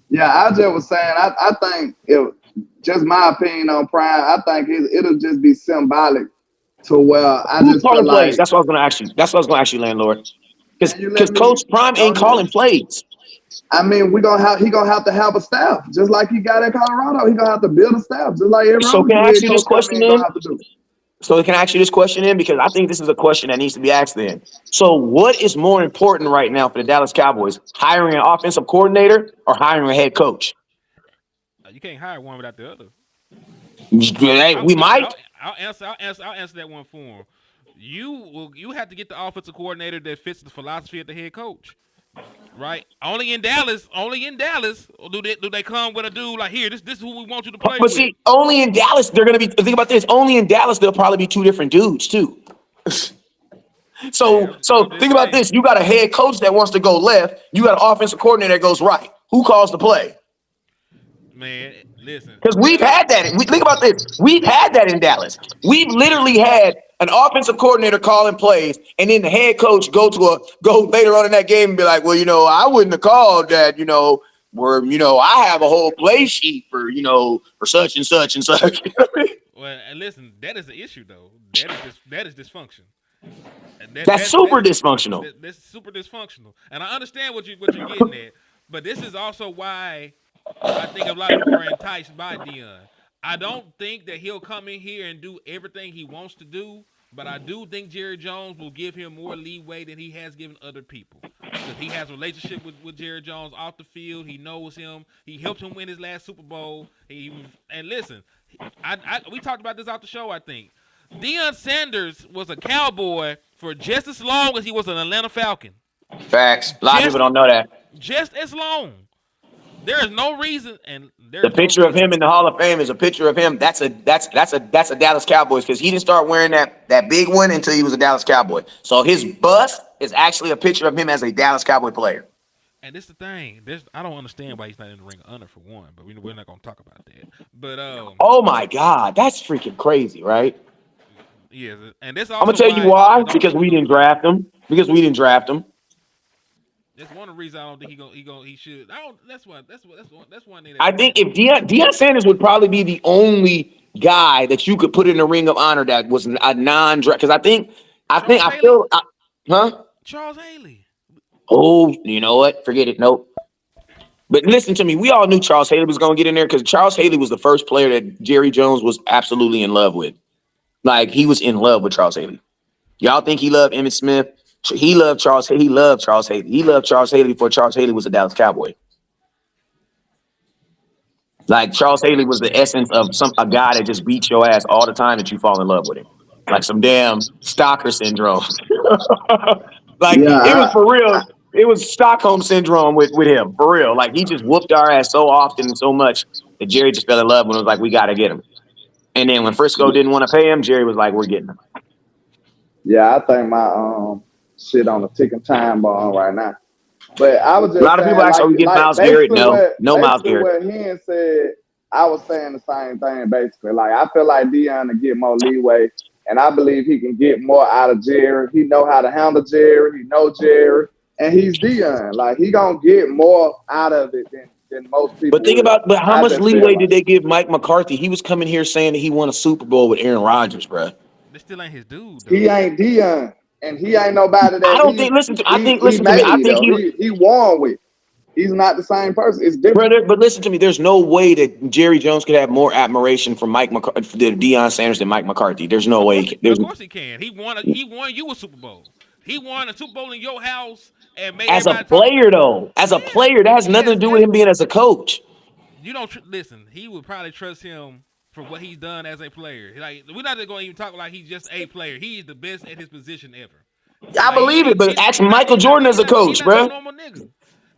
Yeah, I just was saying. I think if just my opinion on Prime, I think it'll just be symbolic to where I Who's just feel calling plays? like. That's what I was going to ask you. That's what I was going to ask you, landlord. Can you let Because me Coach Prime go ain't ahead? calling plays. I mean, he gonna have to have a staff, just like he got at Colorado. He gonna have to build a staff, just like every So other can I ask head you this coach come question in gonna then? have to do. So can I ask you this question then? Because I think this is a question that needs to be asked then. So what is more important right now for the Dallas Cowboys? Hiring an offensive coordinator or hiring a head coach? You can't hire one without the other. Hey, we might. I'll answer that one for him. You have to get the offensive coordinator that fits the philosophy of the head coach. Right? Only in Dallas do they come with a dude like, here, this is who we want you to play But with. see, only in Dallas, they're going to be, think about this, only in Dallas, there'll probably be two different dudes too. Hey, So I'm just think about saying. this. You got a head coach that wants to go left. You got an offensive coordinator that goes right. Who calls the play? Man, listen. Because we've had that. Think about this. We've had that in Dallas. We've literally had an offensive coordinator calling plays, and then the head coach go later on in that game and be like, well, I wouldn't have called that, where, I have a whole play sheet for such and such and such. You know what I mean? Well, and listen, that is the issue though. That is dysfunction. And That's super dysfunctional. that's super dysfunctional. And I understand what you're getting at, but this is also why I think a lot of people are enticed by Deion. I don't think that he'll come in here and do everything he wants to do, but I do think Jerry Jones will give him more leeway than he has given other people. Because he has a relationship with Jerry Jones off the field. He knows him. He helped him win his last Super Bowl. And listen, we talked about this out the show, I think. Deion Sanders was a Cowboy for just as long as he was an Atlanta Falcon. Facts. A lot of people don't know that. Just as long. There is no reason, and there's The no picture of reason. him in the Hall of Fame is a picture of him. That's a Dallas Cowboys because he didn't start wearing that big one until he was a Dallas Cowboy. So his bust is actually a picture of him as a Dallas Cowboy player. And this is the thing. I don't understand why he's not in the Ring of Honor for one, but we're not gonna talk about that. But Oh my God, that's freaking crazy, right? yeah, and this I'm gonna also tell you why why. I don't Because think we he's didn't gonna. draft him. That's one of the reasons I don't think he should. I don't. That's one thing I that think if Deion Sanders would probably be the only guy that you could put in the Ring of Honor that was a non-draft. Because Charles I Haley. feel, huh? Charles Haley. Oh, you know what? Forget it. Nope. But listen to me. We all knew Charles Haley was going to get in there because Charles Haley was the first player that Jerry Jones was absolutely in love with. Like, he was in love with Charles Haley. Y'all think he loved Emmitt Smith? He loved Charles Haley. He loved Charles Haley. He loved Charles Haley before Charles Haley was a Dallas Cowboy. Like, Charles Haley was the essence of a guy that just beats your ass all the time that you fall in love with him. Like some damn stalker syndrome. Like, Yeah, it was for real. It was Stockholm syndrome with him, for real. Like, he just whooped our ass so often and so much that Jerry just fell in love with him. Was like, we got to get him. And then when Frisco didn't want to pay him, Jerry was like, we're getting him. yeah. I think my shit on the ticking time bomb right now. But I was A just lot of people saying, ask, are we getting like Myles Garrett? No Myles basically Garrett. what Hen said, I was saying the same thing. Basically, like I feel like Deion to get more leeway, and I believe he can get more out of Jerry. He know how to handle Jerry. He know Jerry, and he's Deion. Like he gonna get more out of it than most people But think will. about, how I much just feel leeway like. did they give Mike McCarthy? He was coming here saying that he won a Super Bowl with Aaron Rodgers, bro. This still ain't his dude though. He ain't Deion, and he ain't nobody I that don't think. Listen he to me. I made think though. He won with. He's not the same person. It's different. brother. But listen to me. There's no way that Jerry Jones could have more admiration for Deion Sanders than Mike McCarthy. There's no way. Of course he can. He won you a Super Bowl. He won a Super Bowl in your house and made As a everybody talk. player, though, as a Yeah, player, that has nothing yes. to do with him being as a coach. You don't listen. He would probably trust him for what he's done as a player. Like we're not going to even talk like he's just a player. He's the best at his position ever. I Like believe it, but ask Michael he's not Jordan he as a not he coach, not no bro. normal nigga.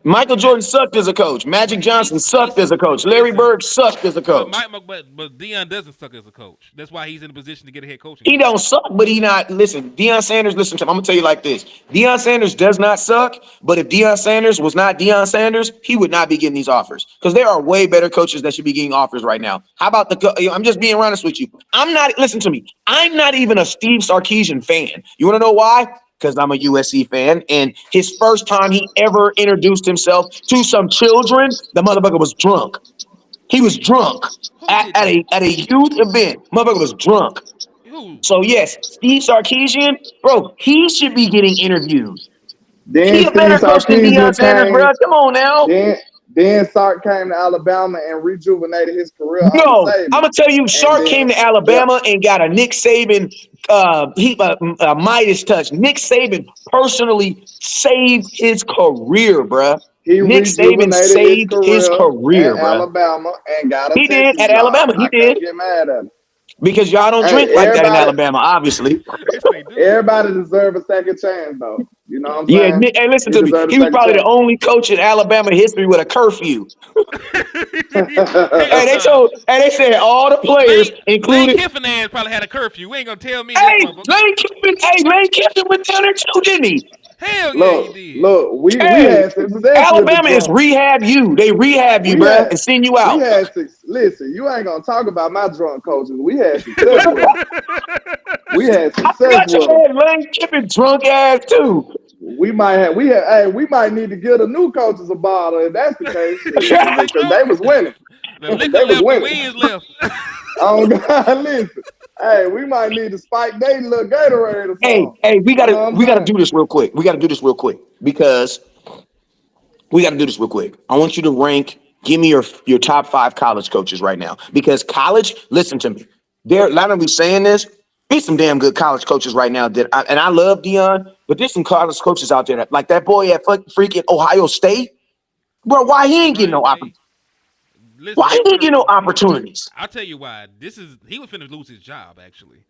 Michael That, Jordan sucked as a coach. Magic Johnson sucked he's as a coach. Larry listen. Bird sucked as a But coach. but Deion doesn't suck as a coach. That's why he's in a position to get a head coaching He job. don't suck, but he not. Listen, Deion Sanders. Listen to him. I'm gonna tell you like this: Deion Sanders does not suck. But if Deion Sanders was not Deion Sanders, he would not be getting these offers because there are way better coaches that should be getting offers right now. How about I'm just being honest with you. I'm not. Listen to me. I'm not even a Steve Sarkisian fan. You want to know why? Because I'm a USC fan, and his first time he ever introduced himself to some children, the motherfucker was drunk. He was drunk Who did that? at a youth event. Motherfucker was drunk. Who? So yes, Steve Sarkisian, bro, he should be getting interviewed. He Then a Steve better coach than Deion Sarkisian Sanders, bro. came. Come on now. Then Sark came to Alabama and rejuvenated his career under No, I'm Saban. gonna tell you, And Sark came then, to yeah, Alabama and got a Nick Saban Midas touch. Nick Saban personally saved his career, bruh. he Nick Saban rejuvenated his saved his career career, at bruh. Alabama and got a He did Texas at job. Alabama. He I did can't get mad at him. because y'all don't Hey, drink like that in Alabama, obviously. Yes, they do. everybody deserves a second chance, though. You know what I'm Yeah, saying? Nick, hey, listen He to me. deserved a He was second probably the chance. only coach in Alabama history with a curfew. Hell no. They said all the players, Lane included. Kiffin ass probably had a curfew. You ain't gonna tell me this Hey, motherfucker. Lane Kiffin went down there too, didn't he? Hell yeah, he Look, did. look, we Hey, had success with the Alabama is drunk. rehab you. They rehab you, We bruh, had and send you we out. had listen, you ain't gonna talk about my drunk coaches. We had success with them. We had I success forgot you with them. had Lane Kiffin drunk ass too. We might need to give the new coaches a bottle if that's the case, Shit, for because sure. they was winning. The liquor They was left, the winning. winds left. Oh God, listen. Hey, we might need to spike they little Gatorade or something. Hey, we You know gotta what I'm we gotta saying? do this real quick. We gotta do this real quick because we gotta do this real quick. I want you to rank. Give me your top 5 college coaches right now because college. Listen to me. They're not only saying this. There's some damn good college coaches right now and I love Deion, but there's some college coaches out there like that boy at freaking Ohio State. Bro, why he ain't getting Ryan no Day. why Listen, he ain't getting no opportunities? I'll tell you why. He was finna lose his job actually.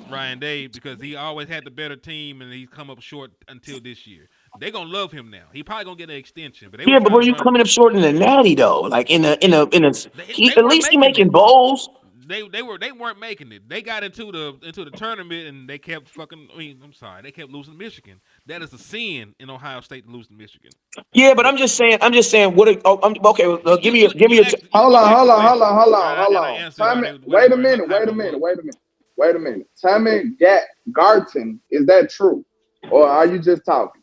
Ryan Day, because he always had the better team and he's come up short until this year. They gonna love him now. He probably gonna get an extension, but they were Yeah, but trying were to you run. coming up short in the natty though? Like he They at weren't least he making making it. bowls. They weren't making it. They got into the tournament and they kept fucking. I mean, I'm sorry, they kept losing to Michigan. That is a sin in Ohio State to lose to Michigan. Yeah, but I'm just saying. Okay, well, give me your. Hold You on, asked the hold on, hold question, on, hold on, and hold I on. answered Tommy, what wait a what minute, hype wait a it was. minute, wait a minute, wait a minute. Tommy Garton, is that true? Or are you just talking?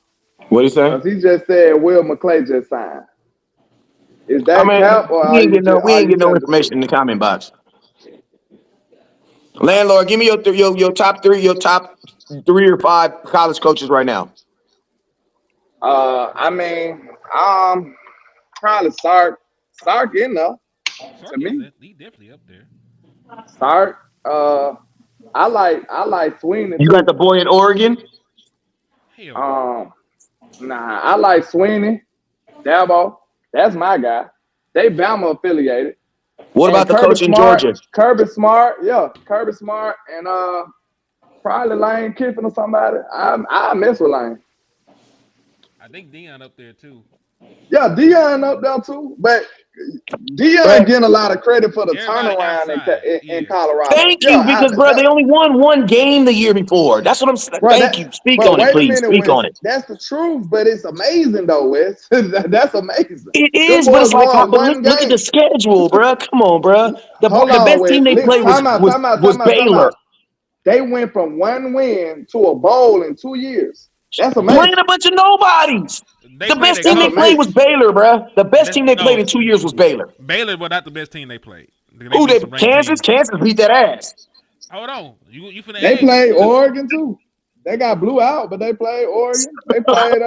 What do you say? Because he just said Will McClay just signed. Is I that mean, cap or we are ain't you get no telling the information truth? in the comment box. Landlord, give me your top 3, your top 3 or 5 college coaches right now. I mean, probably Sark in there to Sark is me. that he definitely up there. Sark. I like Sweeney You got too. the boy in Oregon. Hell no. Um, I like Sweeney, Dabo. That's my guy. They Bama affiliated. What And about the coach in Georgia? Kirby Smart, and probably Lane Kiffin or somebody. I mess with Lane. I think Deion up there too. Yeah, Deion up there too, but Deion Right. getting a lot of credit for the Everybody turnaround outside. in Yeah. Colorado. Thank Yeah, you, because bro, they only won 1 game the year before. That's what I'm saying. bro. Thank you. Speak But on it, wait a please. minute, Speak Wes. on it. That's the truth, but it's amazing though, Wes. That's amazing. It Them is, but boys it's like, won but one look at the game. schedule, bro. Come on, bro. Hold The on, best Wes. team they played Time out, time out, was time out, time Baylor. out. They went from one win to a bowl in 2 years. That's Playing amazing. a bunch of nobodies. They The played best a team That's they good. played was amazing. Baylor, bro. The best That's team they played no. in 2 years was Baylor. Baylor was not the best team they played. They Who beat they? some ranked Kansas? teams. Kansas beat that ass. Hold on. You finna They egg me? played Oregon too. They got blew out, but they played Oregon. They played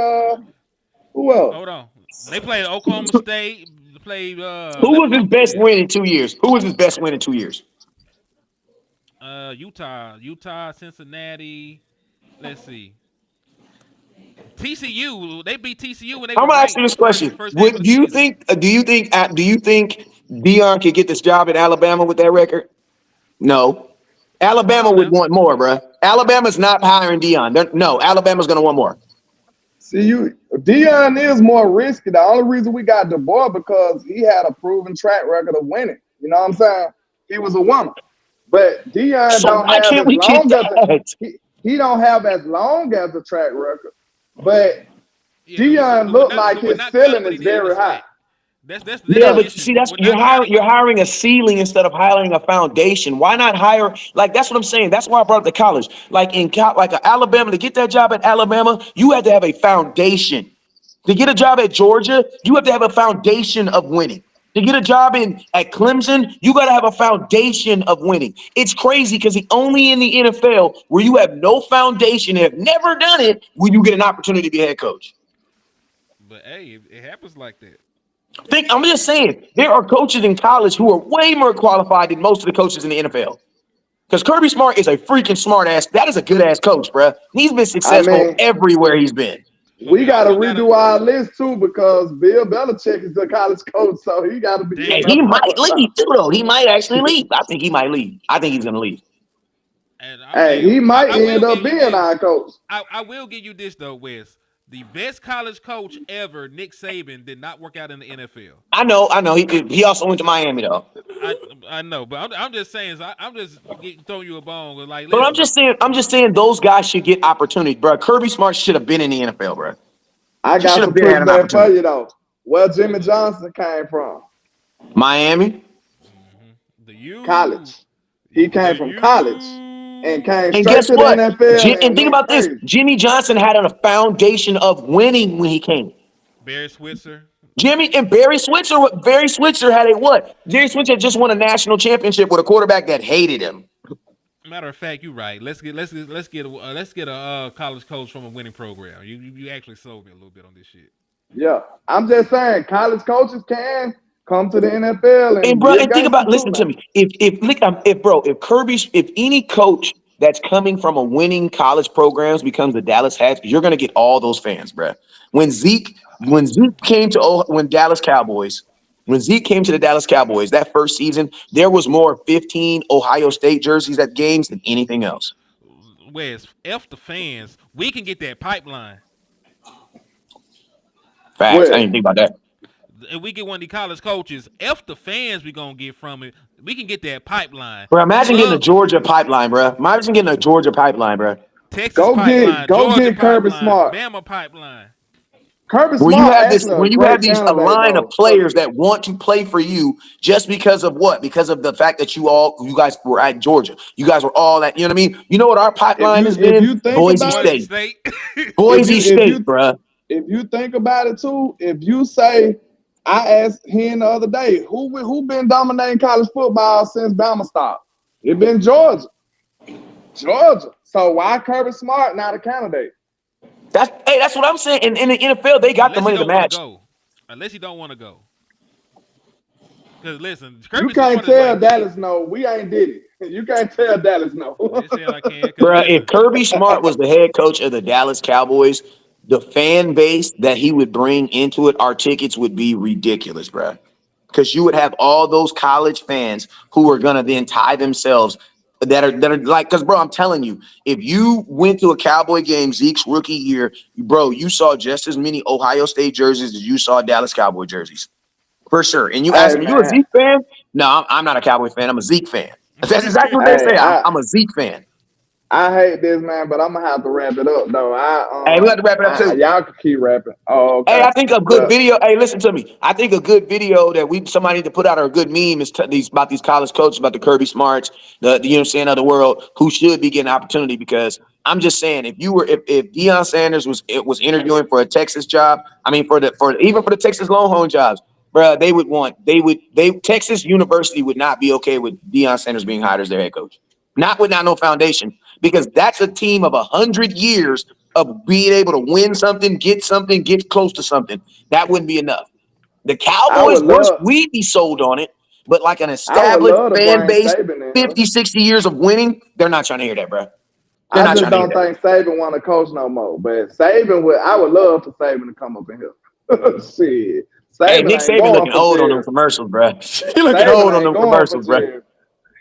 who else? Hold on. They played Oklahoma State. Played Who was his best yeah. win in 2 years? Who was his best win in 2 years? Utah, Cincinnati. Let's see. TCU, they beat TCU when they I'm were gonna ask you ranked this question: first game of Would the do you season. think? Do you think Deion could get this job at Alabama with that record? No. Alabama would No. want more, bruh. Alabama's not hiring Deion. No, Alabama's gonna want more. See, Deion is more risky. The only reason we got DeBoer because he had a proven track record of winning. You know what I'm saying? He was a winner. But Deion So don't why have can't as we get long as that? he don't have as long as a track record. But Yeah, Deion but looked not like but his not better ceiling what he is did in the very high. SWAC. That's Yeah, the Yeah. but issue. see, that's We're not hiring you're hiring a ceiling instead of hiring a foundation. Why not hire like that's what I'm saying. That's why I brought up the college. Like like Alabama to get that job at Alabama, you had to have a foundation. To get a job at Georgia, you have to have a foundation of winning. To get a job at Clemson, you got to have a foundation of winning. It's crazy because the only in the NFL where you have no foundation and have never done it, will you get an opportunity to be a head coach. But hey, it happens like that. I'm just saying, there are coaches in college who are way more qualified than most of the coaches in the NFL. Because Kirby Smart is a freaking smart ass. That is a good ass coach, bruh. He's been I successful mean, everywhere he's been. But we we got to also gotta redo our list too because Bill Belichick is the college coach, so he got to be damn And getting up he right. might on leave now. too, though. He might actually leave. I think he might leave. I think he's gonna leave. And Hey, he might I end will up give you being our this. coach. I will give you this though, Wes. The best college coach ever, Nick Saban, did not work out in the NFL. I know. He also went to Miami though. I I know, but I'm just saying. I'm just throwing you a bone. Like, But listen, I'm just saying those guys should get opportunities, bro. Kirby Smart should have been in the NFL, bro. I He got should have some been had an pushback for opportunity. you though. Where Jimmy what's up? Johnson came from? Miami. The U, College. He the came from college and U. came And straight guess to the what? NFL And and think went about this. crazy. Jimmy Johnson had a foundation of winning when he came. Barry Switzer. Jimmy and Barry Switzer had a what? Jerry Switzer just won a national championship with a quarterback that hated him. Matter of fact, you're right. Let's get a college coach from a winning program. You actually sold me a little bit on this shit. Yeah. I'm just saying college coaches can come to the NFL And and bro, be a and think gangster about too listen to now. me. If any coach that's coming from a winning college programs becomes the Dallas Hats, you're gonna get all those fans, bro. When Zeke came to when Dallas Cowboys, when Zeke came to the Dallas Cowboys that first season, there was more 15 Ohio State jerseys at games than anything else. Wes, F the fans. We can get that pipeline. Facts. I Well, didn't think about that. If we get one of the college coaches, F the fans we gonna get from it. We can get that pipeline. Bro, imagine getting a Plug Georgia pipeline, bro. Imagine getting a Georgia pipeline, bro. Texas pipeline, go Georgia get Kirby pipeline, Smart. Bama pipeline. Kirby Smart actually a Where you have great these a candidate line of though. players that want to play for you just because of what? Because of the fact that you guys were at Georgia. You guys were all at, you know what I mean? You know what our pipeline has If been? you think Boise about it, Boise State. State. Boise if State, you bruh. if you think about it too, if you say, I asked him the other day, who been dominating college football since Bama stopped? It been Georgia. Georgia. So why Kirby Smart not a candidate? That's what I'm saying. In the NFL, they got the Unless he money to don't want to match. go. Unless he don't want to go. Because listen, You Kirby can't Smart is tell like this. Dallas no. We ain't did it. You can't tell Dallas no. Just say I can. Because Bruh, if listen, Kirby Smart was the head coach of the Dallas Cowboys, the fan base that he would bring into it, our tickets would be ridiculous, bruh. Because you would have all those college fans who are gonna then tie themselves that are like, because bro, I'm telling you, if you went to a Cowboy game Zeke's rookie year, bro, you saw just as many Ohio State jerseys as you saw Dallas Cowboy jerseys. For sure. And you Hey ask me, you a man. Zeke fan? No, I'm not a Cowboy fan. I'm a Zeke fan. That's exactly what they Hey, say. I'm a Zeke fan. I hate this man, but I'm gonna have to wrap it up though. Hey, we got to wrap it up too. Y'all can keep rapping. Oh, Hey, okay. I think a good Well, video. Hey, listen to me. I think a good video that somebody need to put out, or a good meme is about these college coaches, about the Kirby Smarts, the you know what I'm saying, of the world who should be getting opportunity. Because I'm just saying, if Deion Sanders was interviewing for a Texas job, I mean even for the Texas Longhorn jobs, bro, Texas University would not be okay with Deion Sanders being hired as their head coach. Not without no foundation, because that's a team of 100 years of being able to win something, get close to something. That wouldn't be enough. The I Cowboys, would love, we'd be sold on it, but like an I would established love to fan bring base, Saban in here. 50, 60 years of winning, they're not trying to hear that, bro. They're I not just trying to hear don't that. think Saban want to coach no more. But Saban would, I would love for Saban to come up in here. Shit, Hey, Saban Nick ain't Saban going looking for old on them jail. commercials, bro. He looking old Saban on ain't them going for commercials, bro. jail.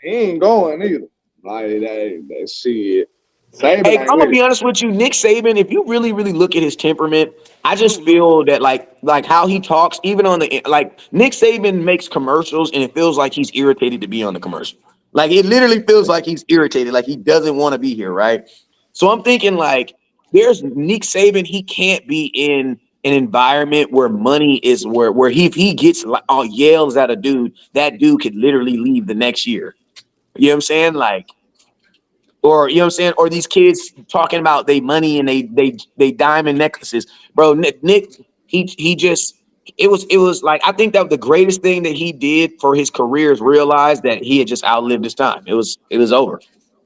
He ain't going either. Like that shit. Saban Hey, ain't I'm gonna with be it. honest with you, Nick Saban. If you really, really look at his temperament, I just Salute, Luke. feel that like how he talks, even on the like Nick Saban makes commercials, and it feels like he's irritated to be on the commercial. Like it literally feels like he's irritated, like he doesn't want to be here, right? So I'm thinking like, there's Nick Saban. He can't be in an environment where money is where he if he gets like yells at a dude, that dude could literally leave the next year. You know what I'm saying? Like or you know what I'm saying, or these kids talking about they money and they diamond necklaces, bro. Nick he just it was like I think that the greatest thing that he did for his career is realize that he had just outlived his time. It was over.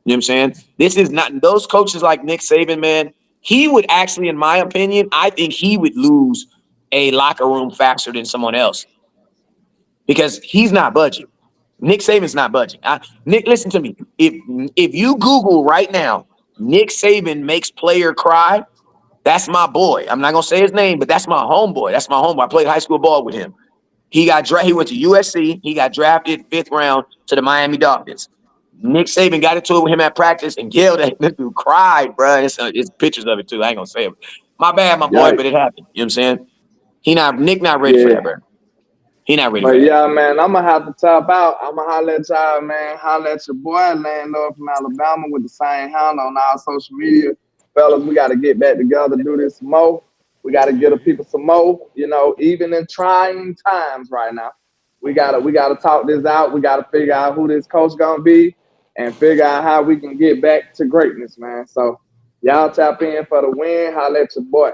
You know what I'm saying? This is not those coaches like Nick Saban, man. He would actually, in my opinion, I think he would lose a locker room faster than someone else because he's not budging. Nick Saban's not budging. Nick, listen to me. If you Google right now, Nick Saban makes player cry. That's my boy. I'm not gonna say his name, but that's my homeboy. That's my homeboy. I played high school ball with him. He went to USC. He got drafted 5th round to the Miami Dolphins. Nick Saban got into it with him at practice and yelled at him. This dude cried, bro. It's pictures of it too. I ain't gonna say it. My bad, my boy, but Yikes. it happened. You know what I'm saying? Nick not ready for Yeah. that, bro. He not ready But for that. yeah, man, I'm gonna have to top out. I'm gonna holler at y'all, man. Holler at your boy Lando from Alabama with the same handle on our social media. Fellas, we gotta get back together, do this some more. We gotta Yeah, get the yeah. people some more, even in trying times right now. We gotta talk this out. We gotta figure out who this coach gonna be and figure out how we can get back to greatness, man. So y'all tap in for the win. Holler at your boy.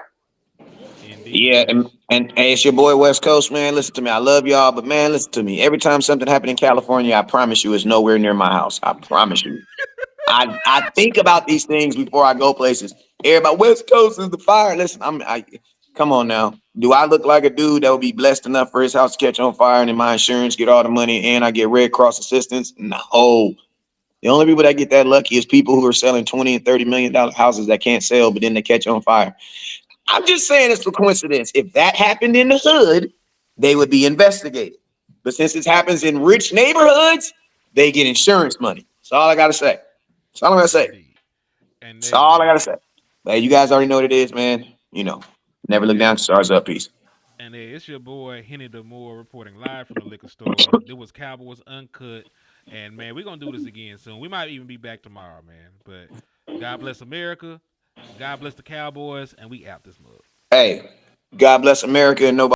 Indeed, Yeah, man. and hey, it's your boy West Coast, man. Listen to me. I love y'all, but man, listen to me. Every time something happened in California, I promise you it's nowhere near my house. I promise you. I think about these things before I go places. Everybody, West Coast is the fire. Listen, I come on now. Do I look like a dude that would be blessed enough for his house to catch on fire and then my insurance get all the money and I get Red Cross assistance? No. The only people that get that lucky is people who are selling 20 and $30 million houses that can't sell, but then they catch on fire. I'm just saying it's a coincidence. If that happened in the hood, they would be investigated. But since it happens in rich neighborhoods, they get insurance money. That's all I gotta say. That's all I gotta say. Indeed. And That's hey, all I man. gotta say. Hey, you guys already know what it is, man. Never look Yeah. down, stars up, peace. And hey, it's your boy Henny DeMoore reporting live from the liquor store. There was Cowboys Uncut. And man, we're gonna do this again soon. We might even be back tomorrow, man. But God bless America. God bless the Cowboys, and we out this mug. Hey, God bless America and nobody.